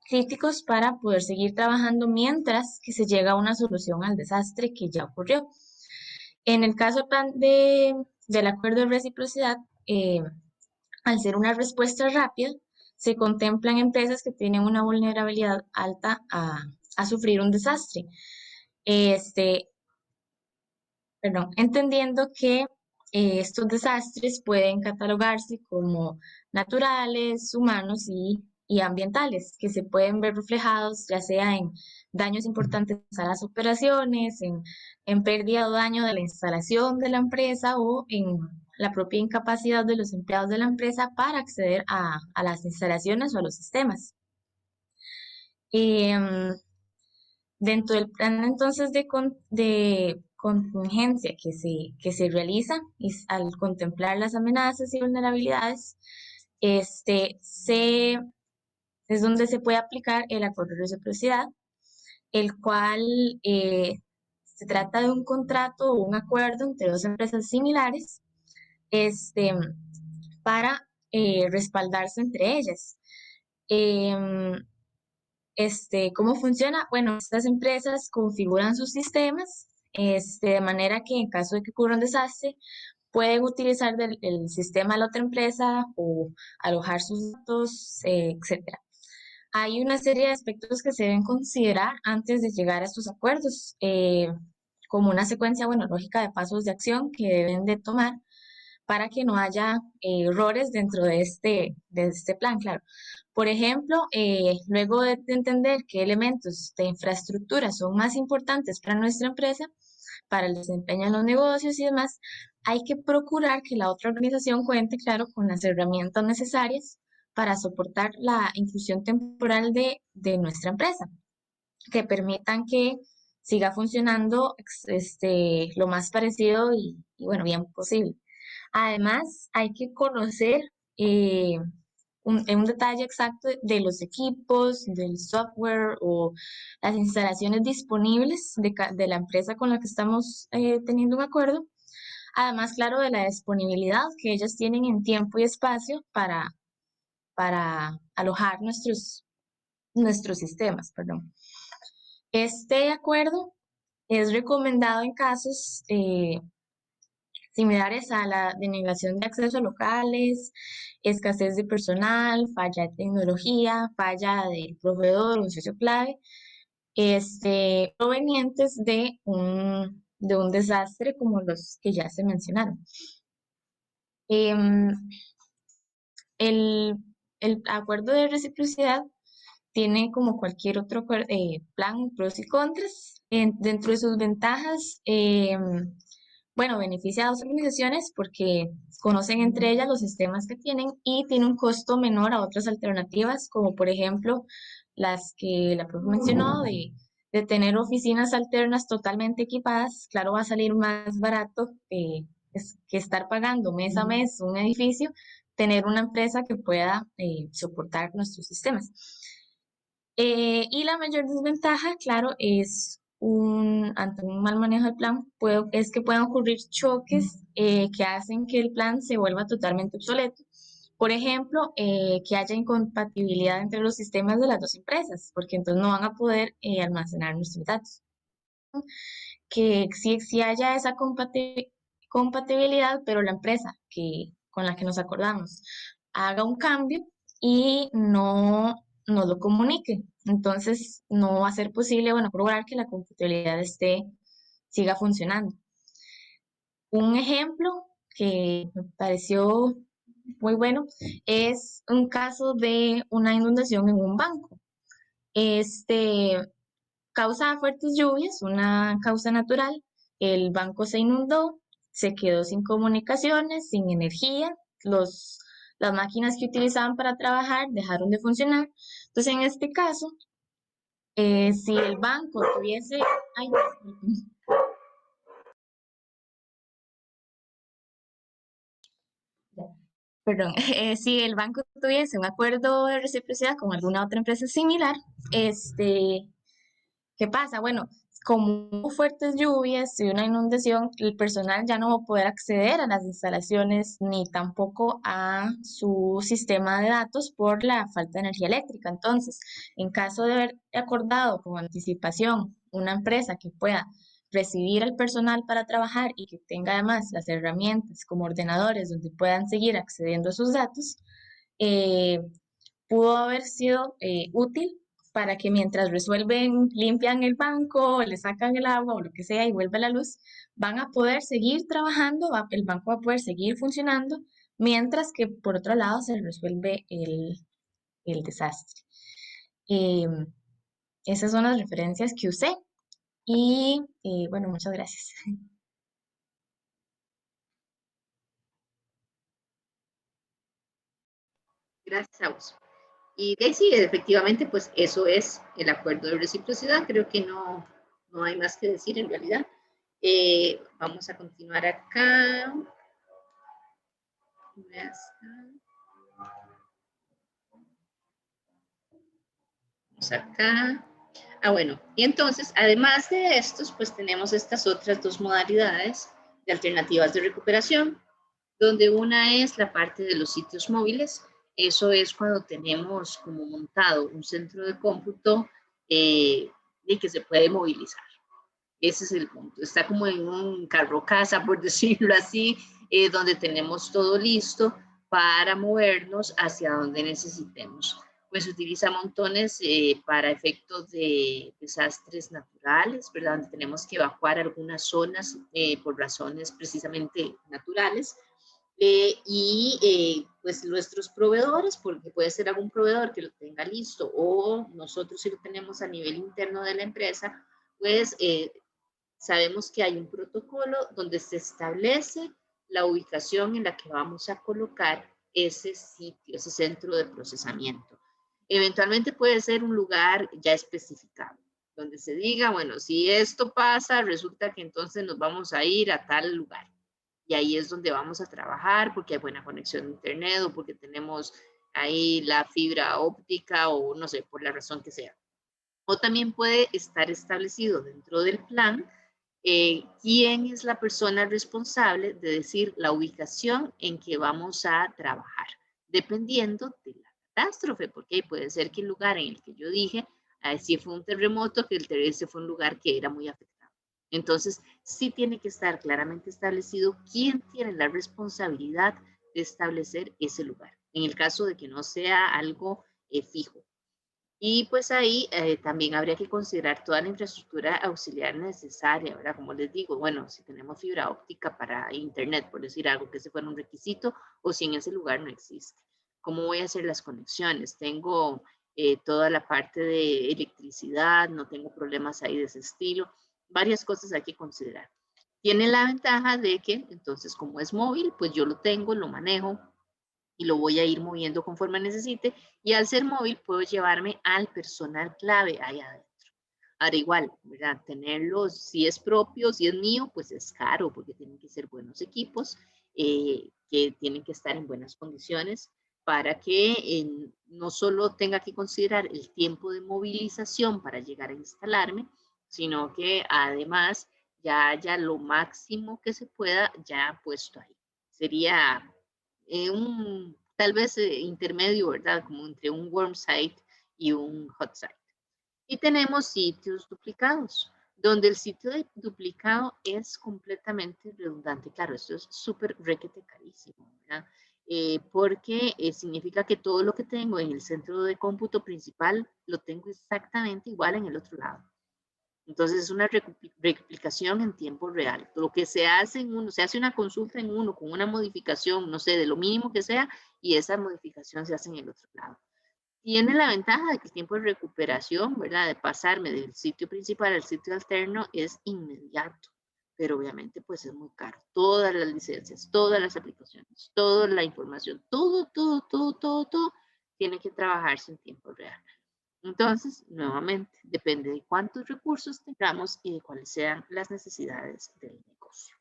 críticos para poder seguir trabajando mientras que se llega a una solución al desastre que ya ocurrió. En el caso del acuerdo de reciprocidad, al ser una respuesta rápida, se contemplan empresas que tienen una vulnerabilidad alta a sufrir un desastre. Este, perdón, entendiendo que estos desastres pueden catalogarse como naturales, humanos y ambientales, que se pueden ver reflejados ya sea en daños importantes a las operaciones, en pérdida o daño de la instalación de la empresa o en la propia incapacidad de los empleados de la empresa para acceder a las instalaciones o a los sistemas. Dentro del plan entonces de contingencia que se realiza y al contemplar las amenazas y vulnerabilidades, es donde se puede aplicar el acuerdo de reciprocidad, el cual se trata de un contrato o un acuerdo entre dos empresas similares para respaldarse entre ellas. ¿Cómo funciona? Bueno, estas empresas configuran sus sistemas de manera que en caso de que ocurra un desastre, pueden utilizar el sistema de la otra empresa o alojar sus datos, etcétera. Hay una serie de aspectos que se deben considerar antes de llegar a estos acuerdos, como una secuencia, bueno, lógica de pasos de acción que deben de tomar para que no haya errores dentro de este plan, claro. Por ejemplo, luego de entender qué elementos de infraestructura son más importantes para nuestra empresa, para el desempeño de los negocios y demás, hay que procurar que la otra organización cuente, claro, con las herramientas necesarias para soportar la inclusión temporal de nuestra empresa, que permitan que siga funcionando lo más parecido y bueno, bien posible. Además, hay que conocer un detalle exacto de los equipos, del software o las instalaciones disponibles de la empresa con la que estamos teniendo un acuerdo. Además, claro, de la disponibilidad que ellas tienen en tiempo y espacio para alojar nuestros sistemas, perdón. Este acuerdo es recomendado en casos similares a la denegación de acceso a locales, escasez de personal, falla de tecnología, falla del proveedor, un socio clave, provenientes de un desastre como los que ya se mencionaron. El acuerdo de reciprocidad tiene, como cualquier otro plan, pros y contras. Dentro de sus ventajas, bueno, beneficia a dos organizaciones porque conocen entre ellas los sistemas que tienen y tiene un costo menor a otras alternativas, como por ejemplo las que la profe mencionó de tener oficinas alternas totalmente equipadas. Claro, va a salir más barato que estar pagando mes a mes un edificio, tener una empresa que pueda soportar nuestros sistemas. Y la mayor desventaja, claro, es ante un mal manejo del plan, es que pueden ocurrir choques que hacen que el plan se vuelva totalmente obsoleto. Por ejemplo, que haya incompatibilidad entre los sistemas de las dos empresas, porque entonces no van a poder almacenar nuestros datos. Que si haya esa compatibilidad, pero la empresa con la que nos acordamos haga un cambio y no lo comunique. Entonces, no va a ser posible, bueno, probar que la compatibilidad siga funcionando. Un ejemplo que me pareció muy bueno es un caso de una inundación en un banco. Causa fuertes lluvias, una causa natural, el banco se inundó, se quedó sin comunicaciones, sin energía, las máquinas que utilizaban para trabajar dejaron de funcionar. Entonces, en este caso, si el banco tuviese... Ay, perdón, si el banco tuviese un acuerdo de reciprocidad con alguna otra empresa similar, ¿qué pasa? Bueno, como hubo fuertes lluvias y una inundación, el personal ya no va a poder acceder a las instalaciones ni tampoco a su sistema de datos por la falta de energía eléctrica. Entonces, en caso de haber acordado con anticipación una empresa que pueda recibir al personal para trabajar y que tenga además las herramientas como ordenadores donde puedan seguir accediendo a sus datos, pudo haber sido útil para que mientras resuelven, limpian el banco, le sacan el agua o lo que sea y vuelve la luz, van a poder seguir trabajando, el banco va a poder seguir funcionando, mientras que por otro lado se resuelve el desastre. Em, Esas son las referencias que usé y bueno, muchas gracias. Gracias a vos. Y sí, efectivamente, pues eso es el acuerdo de reciprocidad. Creo que no hay más que decir en realidad. Vamos a continuar acá. Vamos acá. Bueno, y entonces, además de estos, pues tenemos estas otras dos modalidades de alternativas de recuperación, donde una es la parte de los sitios móviles. Eso es cuando tenemos como montado un centro de cómputo y que se puede movilizar. Ese es el punto. Está como en un carro casa, por decirlo así, donde tenemos todo listo para movernos hacia donde necesitemos. Pues se utiliza montones para efectos de desastres naturales, ¿verdad? Donde tenemos que evacuar algunas zonas por razones precisamente naturales. Pues nuestros proveedores, porque puede ser algún proveedor que lo tenga listo o nosotros si lo tenemos a nivel interno de la empresa, pues sabemos que hay un protocolo donde se establece la ubicación en la que vamos a colocar ese sitio, ese centro de procesamiento. Eventualmente puede ser un lugar ya especificado, donde se diga, bueno, si esto pasa, resulta que entonces nos vamos a ir a tal lugar. Y ahí es donde vamos a trabajar porque hay buena conexión de internet o porque tenemos ahí la fibra óptica o no sé, por la razón que sea. O también puede estar establecido dentro del plan quién es la persona responsable de decir la ubicación en que vamos a trabajar, dependiendo de la catástrofe, porque puede ser que el lugar en el que yo dije, si fue un terremoto, que ese fue un lugar que era muy afectado. Entonces, sí tiene que estar claramente establecido quién tiene la responsabilidad de establecer ese lugar, en el caso de que no sea algo fijo. Y pues ahí también habría que considerar toda la infraestructura auxiliar necesaria, ¿verdad? Como les digo, bueno, si tenemos fibra óptica para internet, por decir algo, que ese fuera un requisito, o si en ese lugar no existe. ¿Cómo voy a hacer las conexiones? Tengo toda la parte de electricidad, no tengo problemas ahí de ese estilo. Varias cosas hay que considerar. Tiene la ventaja de que, entonces, como es móvil, pues yo lo tengo, lo manejo, y lo voy a ir moviendo conforme necesite, y al ser móvil puedo llevarme al personal clave ahí adentro. Ahora igual, ¿verdad? Tenerlo, si es propio, si es mío, pues es caro, porque tienen que ser buenos equipos, que tienen que estar en buenas condiciones, para que no solo tenga que considerar el tiempo de movilización para llegar a instalarme, sino que además ya haya lo máximo que se pueda ya puesto ahí. Sería tal vez intermedio, ¿verdad? Como entre un warm site y un hot site. Y tenemos sitios duplicados, donde el sitio duplicado es completamente redundante. Claro, esto es súper requete carísimo, ¿verdad? Porque significa que todo lo que tengo en el centro de cómputo principal lo tengo exactamente igual en el otro lado. Entonces es una replicación en tiempo real. Lo que se hace en uno, se hace una consulta en uno con una modificación, no sé, de lo mínimo que sea, y esa modificación se hace en el otro lado. Tiene la ventaja de que el tiempo de recuperación, ¿verdad? De pasarme del sitio principal al sitio alterno es inmediato, pero obviamente pues es muy caro. Todas las licencias, todas las aplicaciones, toda la información, todo tiene que trabajarse en tiempo real. Entonces, nuevamente, depende de cuántos recursos tengamos y de cuáles sean las necesidades del negocio.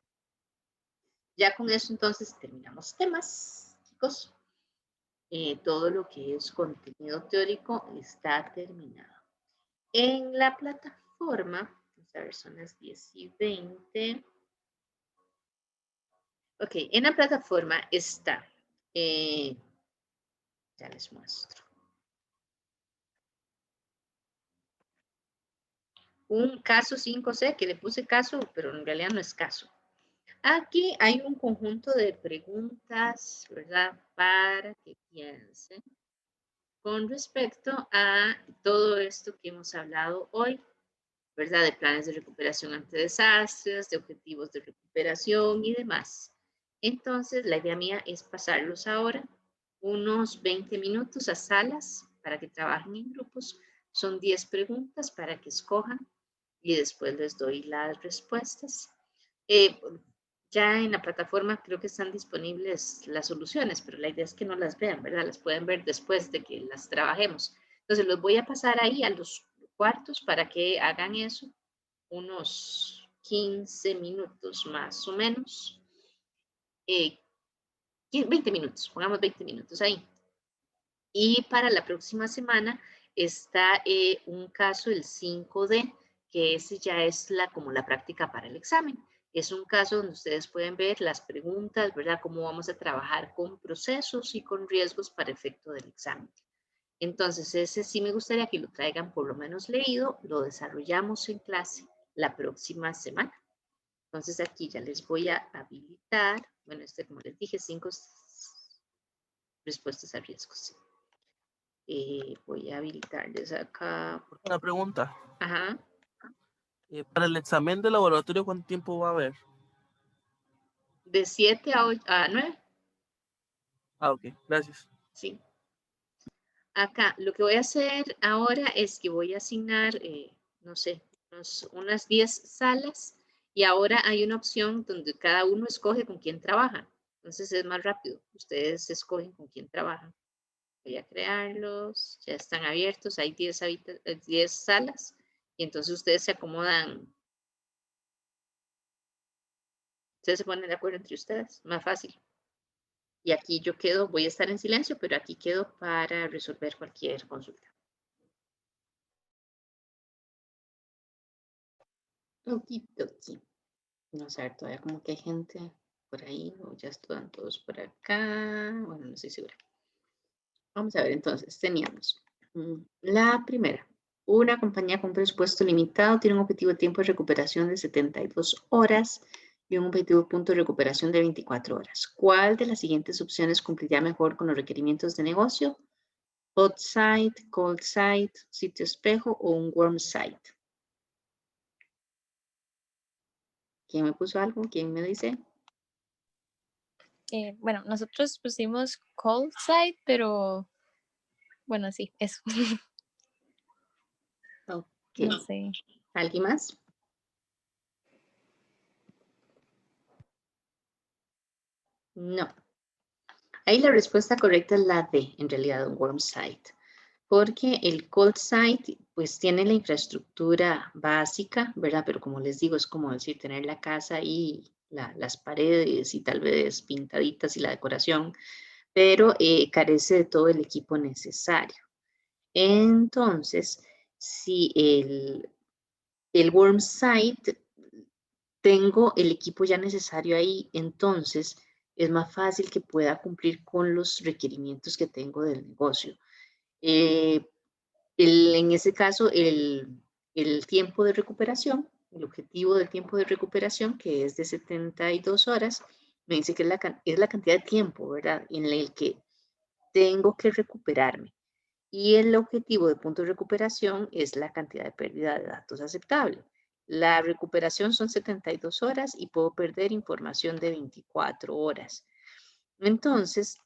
Ya con eso, entonces, terminamos temas, chicos. Todo lo que es contenido teórico está terminado. En la plataforma, vamos a ver, son las 10:20. Ok, en la plataforma está, ya les muestro. Un caso 5C que le puse caso, pero en realidad no es caso. Aquí hay un conjunto de preguntas, ¿verdad? Para que piensen. con respecto a todo esto que hemos hablado hoy, ¿verdad? De planes de recuperación ante desastres, de objetivos de recuperación y demás. Entonces, la idea mía es pasarlos ahora unos 20 minutos a salas para que trabajen en grupos. Son 10 preguntas para que escojan y después les doy las respuestas. Ya en la plataforma creo que están disponibles las soluciones, pero la idea es que no las vean, ¿verdad? Las pueden ver después de que las trabajemos. Entonces, los voy a pasar ahí a los cuartos para que hagan eso unos 15 minutos más o menos. 20 minutos, pongamos 20 minutos ahí. Y para la próxima semana está un caso, el 5D, que ese ya es como la práctica para el examen. Es un caso donde ustedes pueden ver las preguntas, ¿verdad? Cómo vamos a trabajar con procesos y con riesgos para efecto del examen. Entonces, ese sí me gustaría que lo traigan por lo menos leído, lo desarrollamos en clase la próxima semana. Entonces, aquí ya les voy a habilitar, bueno, como les dije, 5 respuestas a riesgos. Voy a habilitarles acá. Una pregunta. Ajá. Para el examen de laboratorio, ¿cuánto tiempo va a haber? De 7 a 9. Ah, ok, gracias. Sí. Acá, lo que voy a hacer ahora es que voy a asignar, no sé, unas 10 salas y ahora hay una opción donde cada uno escoge con quién trabaja. Entonces es más rápido. Ustedes escogen con quién trabajan. Voy a crearlos, ya están abiertos, hay 10 salas y entonces ustedes se acomodan. Ustedes se ponen de acuerdo entre ustedes, más fácil. Y aquí yo quedo, voy a estar en silencio, pero aquí quedo para resolver cualquier consulta. Okidoki. Vamos a ver, todavía como que hay gente por ahí, o ya están todos por acá. Bueno, no estoy segura. Vamos a ver, entonces, teníamos la primera. Una compañía con presupuesto limitado tiene un objetivo de tiempo de recuperación de 72 horas y un objetivo de punto de recuperación de 24 horas. ¿Cuál de las siguientes opciones cumpliría mejor con los requerimientos de negocio? Hot site, cold site, sitio espejo o un warm site. ¿Quién me puso algo? ¿Quién me dice? Bueno, nosotros pusimos cold site, pero bueno, sí, eso. Ok. No sé. ¿Alguien más? No. Ahí la respuesta correcta es la D, en realidad, un warm site. Porque el cold site, pues, tiene la infraestructura básica, ¿verdad? Pero como les digo, es como decir, tener la casa y las paredes y tal vez pintaditas y la decoración, pero carece de todo el equipo necesario. Entonces, si el warm site tengo el equipo ya necesario ahí, entonces es más fácil que pueda cumplir con los requerimientos que tengo del negocio. En ese caso, el tiempo de recuperación, el objetivo del tiempo de recuperación, que es de 72 horas, me dice que es la cantidad de tiempo, ¿verdad?, en el que tengo que recuperarme. Y el objetivo de punto de recuperación es la cantidad de pérdida de datos aceptable. La recuperación son 72 horas y puedo perder información de 24 horas. Entonces,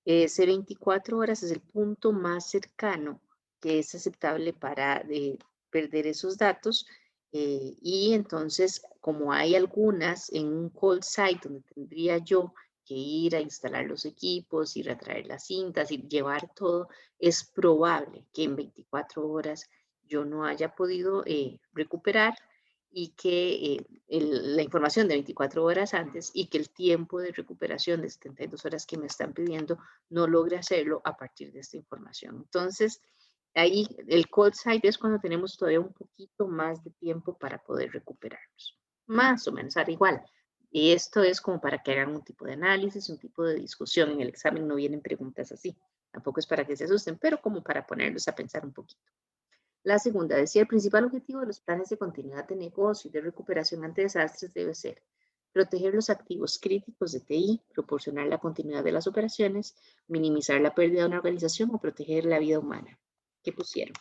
ese 24 horas es el punto más cercano que es aceptable para perder esos datos. Y entonces, como hay algunas en un cold site donde tendría yo que ir a instalar los equipos, ir a traer las cintas y llevar todo, es probable que en 24 horas yo no haya podido recuperar y que la información de 24 horas antes y que el tiempo de recuperación de 72 horas que me están pidiendo no logre hacerlo a partir de esta información. Entonces, ahí el cold site es cuando tenemos todavía un poquito más de tiempo para poder recuperarnos. Más o menos, ahora igual. Y esto es como para que hagan un tipo de análisis, un tipo de discusión. En el examen no vienen preguntas así. Tampoco es para que se asusten, pero como para ponerlos a pensar un poquito. La segunda, decía, el principal objetivo de los planes de continuidad de negocio y de recuperación ante desastres debe ser proteger los activos críticos de TI, proporcionar la continuidad de las operaciones, minimizar la pérdida de una organización o proteger la vida humana. ¿Qué pusieron?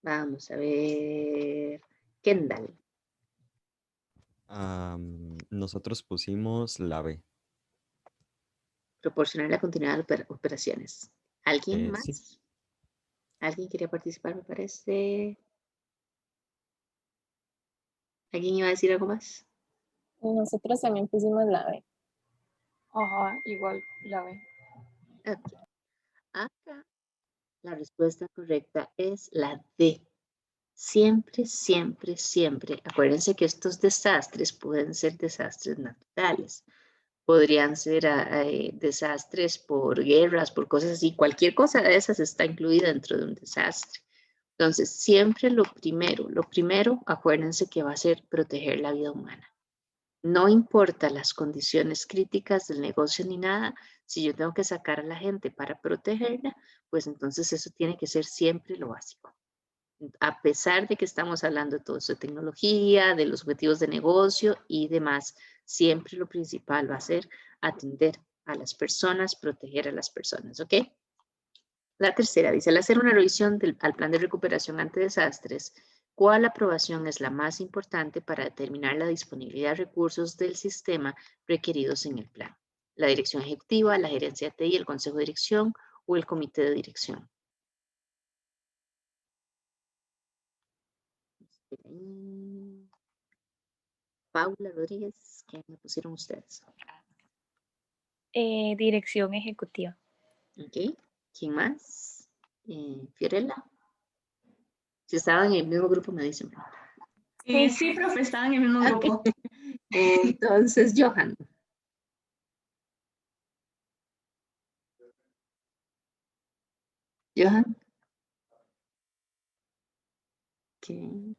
Vamos a ver. Kendall. Nosotros pusimos la B. Proporcionar la continuidad de operaciones. ¿Alguien más? Sí. ¿Alguien quería participar, me parece? ¿Alguien iba a decir algo más? Nosotros también pusimos la B. Ajá, igual la B. Ok. Acá la respuesta correcta es la D. Siempre, siempre, siempre. Acuérdense que estos desastres pueden ser desastres naturales. Podrían ser desastres por guerras, por cosas así. Cualquier cosa de esas está incluida dentro de un desastre. Entonces, siempre lo primero, acuérdense que va a ser proteger la vida humana. No importa las condiciones críticas del negocio ni nada, si yo tengo que sacar a la gente para protegerla, pues entonces eso tiene que ser siempre lo básico. A pesar de que estamos hablando de todo eso de tecnología, de los objetivos de negocio y demás, siempre lo principal va a ser atender a las personas, proteger a las personas, ¿ok? La tercera dice, al hacer una revisión al plan de recuperación ante desastres, ¿cuál aprobación es la más importante para determinar la disponibilidad de recursos del sistema requeridos en el plan? ¿La dirección ejecutiva, la gerencia de TI, el consejo de dirección o el comité de dirección? Paula Rodríguez, ¿qué me pusieron ustedes? Dirección ejecutiva. Ok, ¿quién más? Fiorella. Si estaban en el mismo grupo me dicen. Sí, profe, estaban en el mismo grupo. Entonces, Johan. Johan. Okay.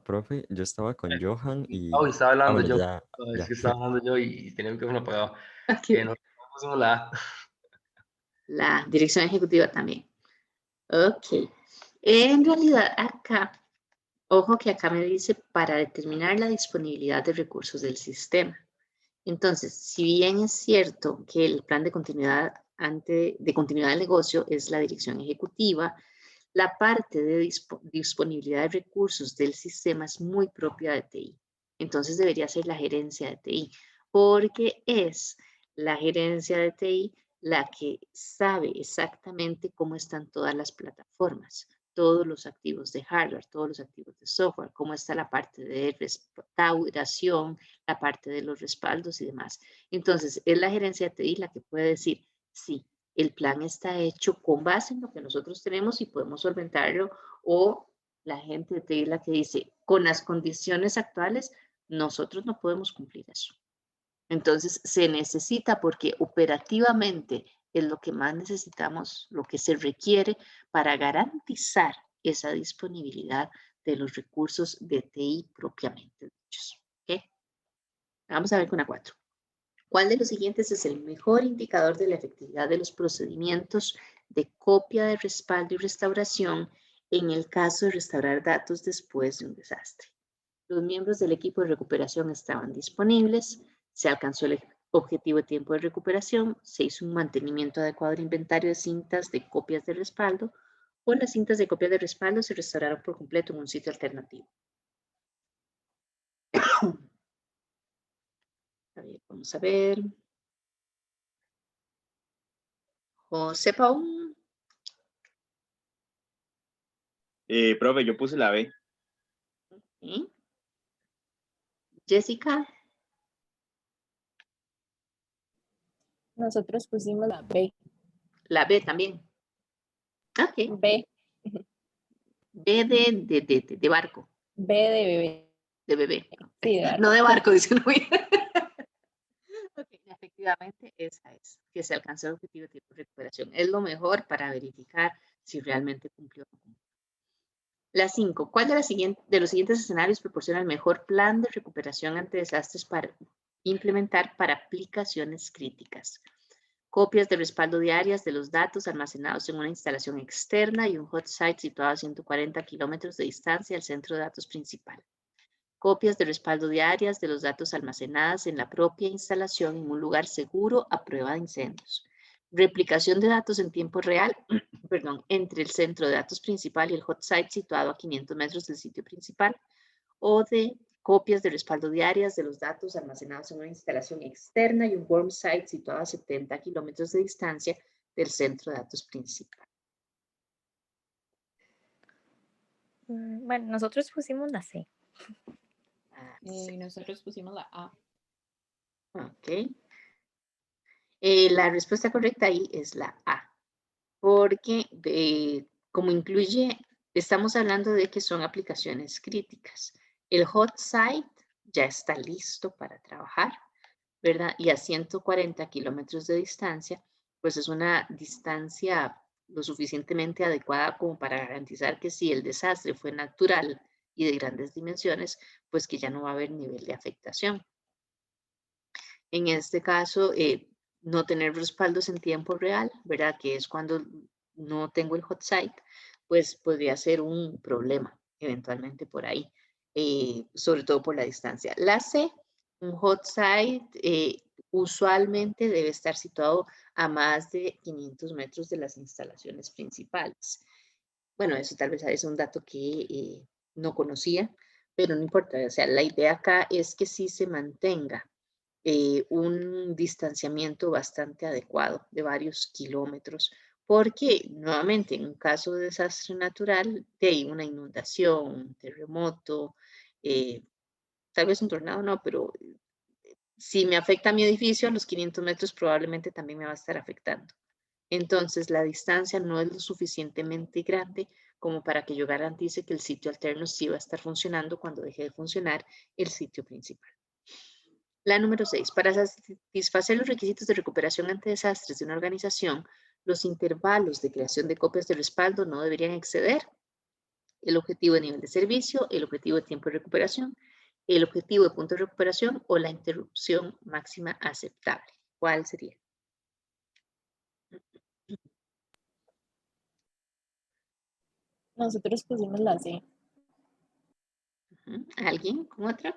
Profe, yo estaba con Johan y... Oh, estaba hablando bueno, yo. ya, Es ya. que estaba hablando yo y tenía el micrófono apagado. Okay. No pusimos la A. La dirección ejecutiva también. Ok. En realidad, acá, ojo que acá me dice para determinar la disponibilidad de recursos del sistema. Entonces, si bien es cierto que el plan de continuidad del negocio es la dirección ejecutiva, la parte de disponibilidad de recursos del sistema es muy propia de TI. Entonces debería ser la gerencia de TI, porque es la gerencia de TI la que sabe exactamente cómo están todas las plataformas, todos los activos de hardware, todos los activos de software, cómo está la parte de restauración, la parte de los respaldos y demás. Entonces, es la gerencia de TI la que puede decir, sí, el plan está hecho con base en lo que nosotros tenemos y podemos solventarlo, o la gente de TI la que dice, con las condiciones actuales, nosotros no podemos cumplir eso. Entonces, se necesita porque operativamente es lo que más necesitamos, lo que se requiere para garantizar esa disponibilidad de los recursos de TI propiamente dichos. ¿Okay? Vamos a ver con la 4. ¿Cuál de los siguientes es el mejor indicador de la efectividad de los procedimientos de copia de respaldo y restauración en el caso de restaurar datos después de un desastre? Los miembros del equipo de recuperación estaban disponibles, se alcanzó el objetivo de tiempo de recuperación, se hizo un mantenimiento adecuado del inventario de cintas de copias de respaldo, o las cintas de copias de respaldo se restauraron por completo en un sitio alternativo. A ver, vamos a ver. José Paul. Profe, yo puse la B. ¿Sí? Jessica. Nosotros pusimos la B. La B también. Ok. B. B de barco. B de bebé. De bebé. Sí, de barco. No de barco, dice uno. Okay, efectivamente, esa es, que se alcanzó el objetivo de tiempo de recuperación. Es lo mejor para verificar si realmente cumplió o no cumplió. La 5. ¿Cuál de los siguientes escenarios proporciona el mejor plan de recuperación ante desastres para implementar para aplicaciones críticas? Copias de respaldo diarias de los datos almacenados en una instalación externa y un hot site situado a 140 kilómetros de distancia del centro de datos principal. Copias de respaldo diarias de los datos almacenadas en la propia instalación en un lugar seguro a prueba de incendios. Replicación de datos en tiempo real, perdón, entre el centro de datos principal y el hot site situado a 500 metros del sitio principal, o de copias de respaldo diarias de los datos almacenados en una instalación externa y un warm site situado a 70 kilómetros de distancia del centro de datos principal. Bueno, nosotros pusimos la C. Nosotros pusimos la A. Ok. La respuesta correcta ahí es la A, porque como incluye, estamos hablando de que son aplicaciones críticas. El hot site ya está listo para trabajar, ¿verdad? Y a 140 kilómetros de distancia, pues es una distancia lo suficientemente adecuada como para garantizar que si el desastre fue natural y de grandes dimensiones, pues que ya no va a haber nivel de afectación. En este caso, no tener respaldos en tiempo real, ¿verdad? Que es cuando no tengo el hot site, pues podría ser un problema eventualmente por ahí, sobre todo por la distancia. La C, un hot site usualmente debe estar situado a más de 500 metros de las instalaciones principales. Bueno, eso tal vez es un dato que no conocía, pero no importa. O sea, la idea acá es que sí se mantenga un distanciamiento bastante adecuado de varios kilómetros, porque nuevamente en un caso de desastre natural, hay una inundación, un terremoto, tal vez un tornado no, pero si me afecta a mi edificio, a los 500 metros probablemente también me va a estar afectando. Entonces la distancia no es lo suficientemente grande como para que yo garantice que el sitio alterno sí va a estar funcionando cuando deje de funcionar el sitio principal. La número 6. Para satisfacer los requisitos de recuperación ante desastres de una organización, los intervalos de creación de copias de respaldo no deberían exceder el objetivo de nivel de servicio, el objetivo de tiempo de recuperación, el objetivo de punto de recuperación o la interrupción máxima aceptable. ¿Cuál sería? Nosotros pusimos la C. ¿Alguien con otra?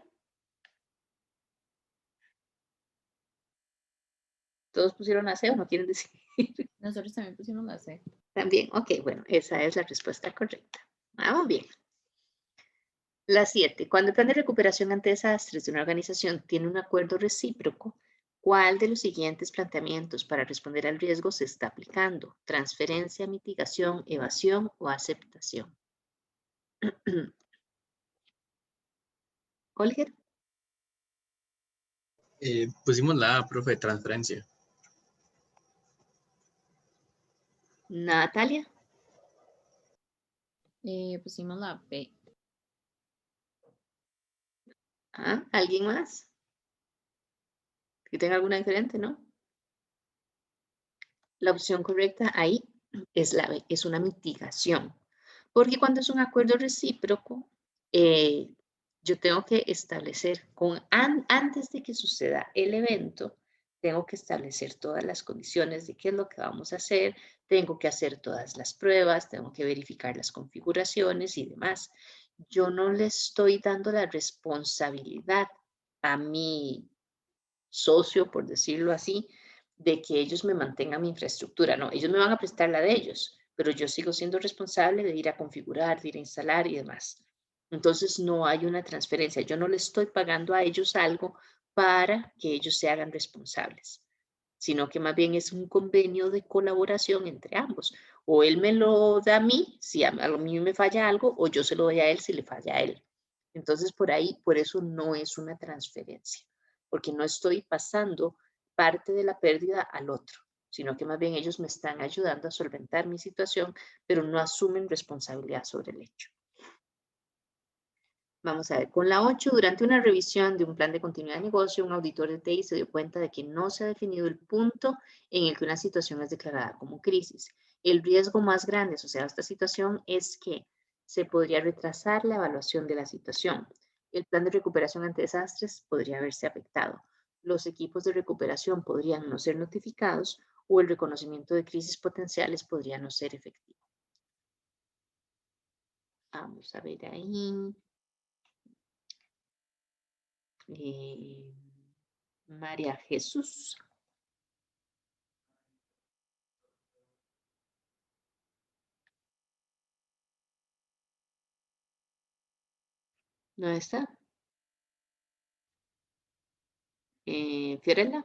¿Todos pusieron la C o no quieren decir? Nosotros también pusimos la C. También, ok, bueno, esa es la respuesta correcta. Vamos bien. La 7. Cuando el plan de recuperación ante desastres de una organización tiene un acuerdo recíproco, ¿cuál de los siguientes planteamientos para responder al riesgo se está aplicando? Transferencia, mitigación, evasión o aceptación. Holger, Pusimos la A, profe, de transferencia. Natalia, Pusimos la B. ¿alguien más? ¿Que tenga alguna diferente, no? La opción correcta ahí es la B, es una mitigación. Porque cuando es un acuerdo recíproco, yo tengo que establecer, antes de que suceda el evento, tengo que establecer todas las condiciones de qué es lo que vamos a hacer, tengo que hacer todas las pruebas, tengo que verificar las configuraciones y demás. Yo no le estoy dando la responsabilidad a mi socio, por decirlo así, de que ellos me mantengan mi infraestructura. No, ellos me van a prestar la de ellos, pero yo sigo siendo responsable de ir a configurar, de ir a instalar y demás. Entonces no hay una transferencia. Yo no le estoy pagando a ellos algo para que ellos se hagan responsables, sino que más bien es un convenio de colaboración entre ambos. O él me lo da a mí, si a mí me falla algo, o yo se lo doy a él si le falla a él. Entonces por ahí, por eso no es una transferencia, porque no estoy pasando parte de la pérdida al otro, sino que más bien ellos me están ayudando a solventar mi situación, pero no asumen responsabilidad sobre el hecho. Vamos a ver, con la 8, durante una revisión de un plan de continuidad de negocio, un auditor de TI se dio cuenta de que no se ha definido el punto en el que una situación es declarada como crisis. El riesgo más grande asociado a esta situación es que se podría retrasar la evaluación de la situación. El plan de recuperación ante desastres podría verse afectado. Los equipos de recuperación podrían no ser notificados o el reconocimiento de crisis potenciales podría no ser efectivo. Vamos a ver ahí. María Jesús. ¿No está? Fiorella.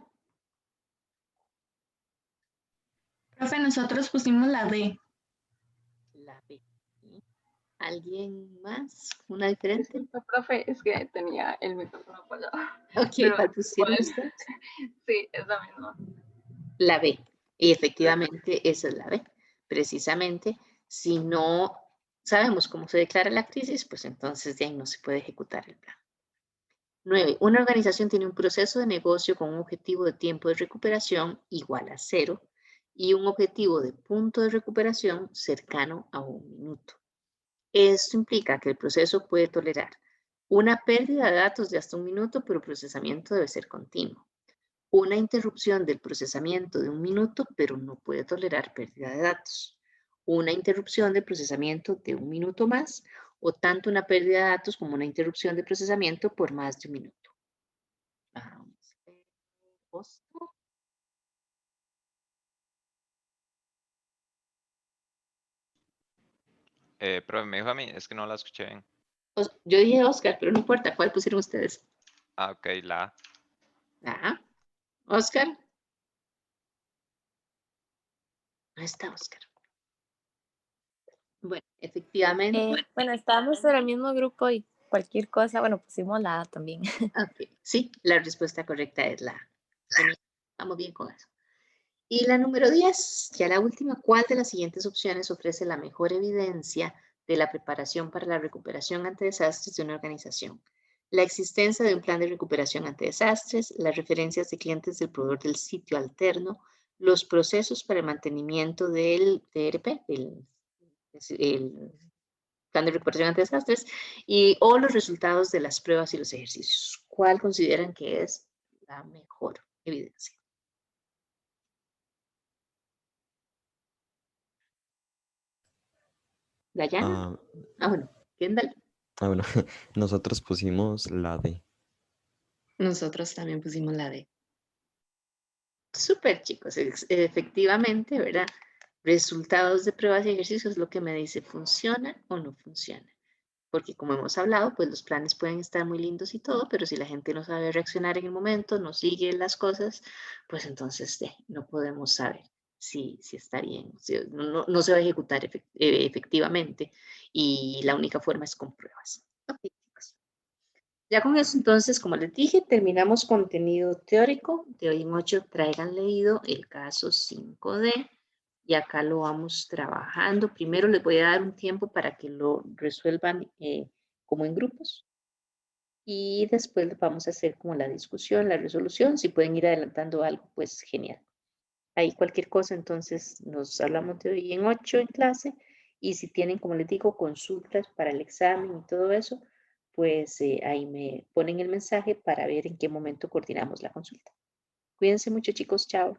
Profe, nosotros pusimos la B. La B. ¿Sí? ¿Alguien más? ¿Una diferente? Disculpa, profe, es que tenía el micrófono apagado. Ok, Pero, ¿cuál pusieron ¿cuál? ustedes? Sí, es la misma. La B. Y efectivamente, esa es la B. Precisamente, si no sabemos cómo se declara la crisis, pues entonces de ahí no se puede ejecutar el plan. 9. Una organización tiene un proceso de negocio con un objetivo de tiempo de recuperación igual a 0 y un objetivo de punto de recuperación cercano a 1 minuto. Esto implica que el proceso puede tolerar una pérdida de datos de hasta 1 minuto, pero el procesamiento debe ser continuo. Una interrupción del procesamiento de 1 minuto, pero no puede tolerar pérdida de datos. Una interrupción del procesamiento de 1 minuto más, o tanto una pérdida de datos como una interrupción de procesamiento por más de 1 minuto. Vamos a ver. Oscar. Profe, me dijo a mí, es que no la escuché bien. Yo dije Oscar, pero no importa, ¿cuál pusieron ustedes? Ah, ok, la A. Ajá. Oscar. No está Oscar. Bueno, efectivamente. Bueno, estábamos en el mismo grupo y cualquier cosa, bueno, pusimos la A también. Ok, sí, la respuesta correcta es la A. Genial, vamos bien con eso. Y la número 10, ya la última, ¿cuál de las siguientes opciones ofrece la mejor evidencia de la preparación para la recuperación ante desastres de una organización? La existencia de un plan de recuperación ante desastres, las referencias de clientes del proveedor del sitio alterno, los procesos para el mantenimiento del DRP, el plan de recuperación ante desastres, o los resultados de las pruebas y los ejercicios. ¿Cuál consideran que es la mejor evidencia? Dayana. Bueno, Kendall. Bueno, nosotros pusimos la D. Nosotros también pusimos la D. Súper, chicos. Efectivamente, ¿verdad? Resultados de pruebas y ejercicios es lo que me dice, ¿funciona o no funciona? Porque como hemos hablado, pues los planes pueden estar muy lindos y todo, pero si la gente no sabe reaccionar en el momento, no sigue las cosas, pues entonces no podemos saber si está bien, no se va a ejecutar efectivamente y la única forma es con pruebas. Ok, chicos. Ya con eso entonces, como les dije, terminamos contenido teórico. De hoy en 8 traigan leído el caso 5D. Y acá lo vamos trabajando. Primero les voy a dar un tiempo para que lo resuelvan como en grupos. Y después vamos a hacer como la discusión, la resolución. Si pueden ir adelantando algo, pues genial. Ahí cualquier cosa, entonces nos hablamos de hoy en 8 en clase. Y si tienen, como les digo, consultas para el examen y todo eso, pues ahí me ponen el mensaje para ver en qué momento coordinamos la consulta. Cuídense mucho, chicos. Chao.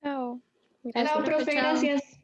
Chao. Chao, profe, gracias.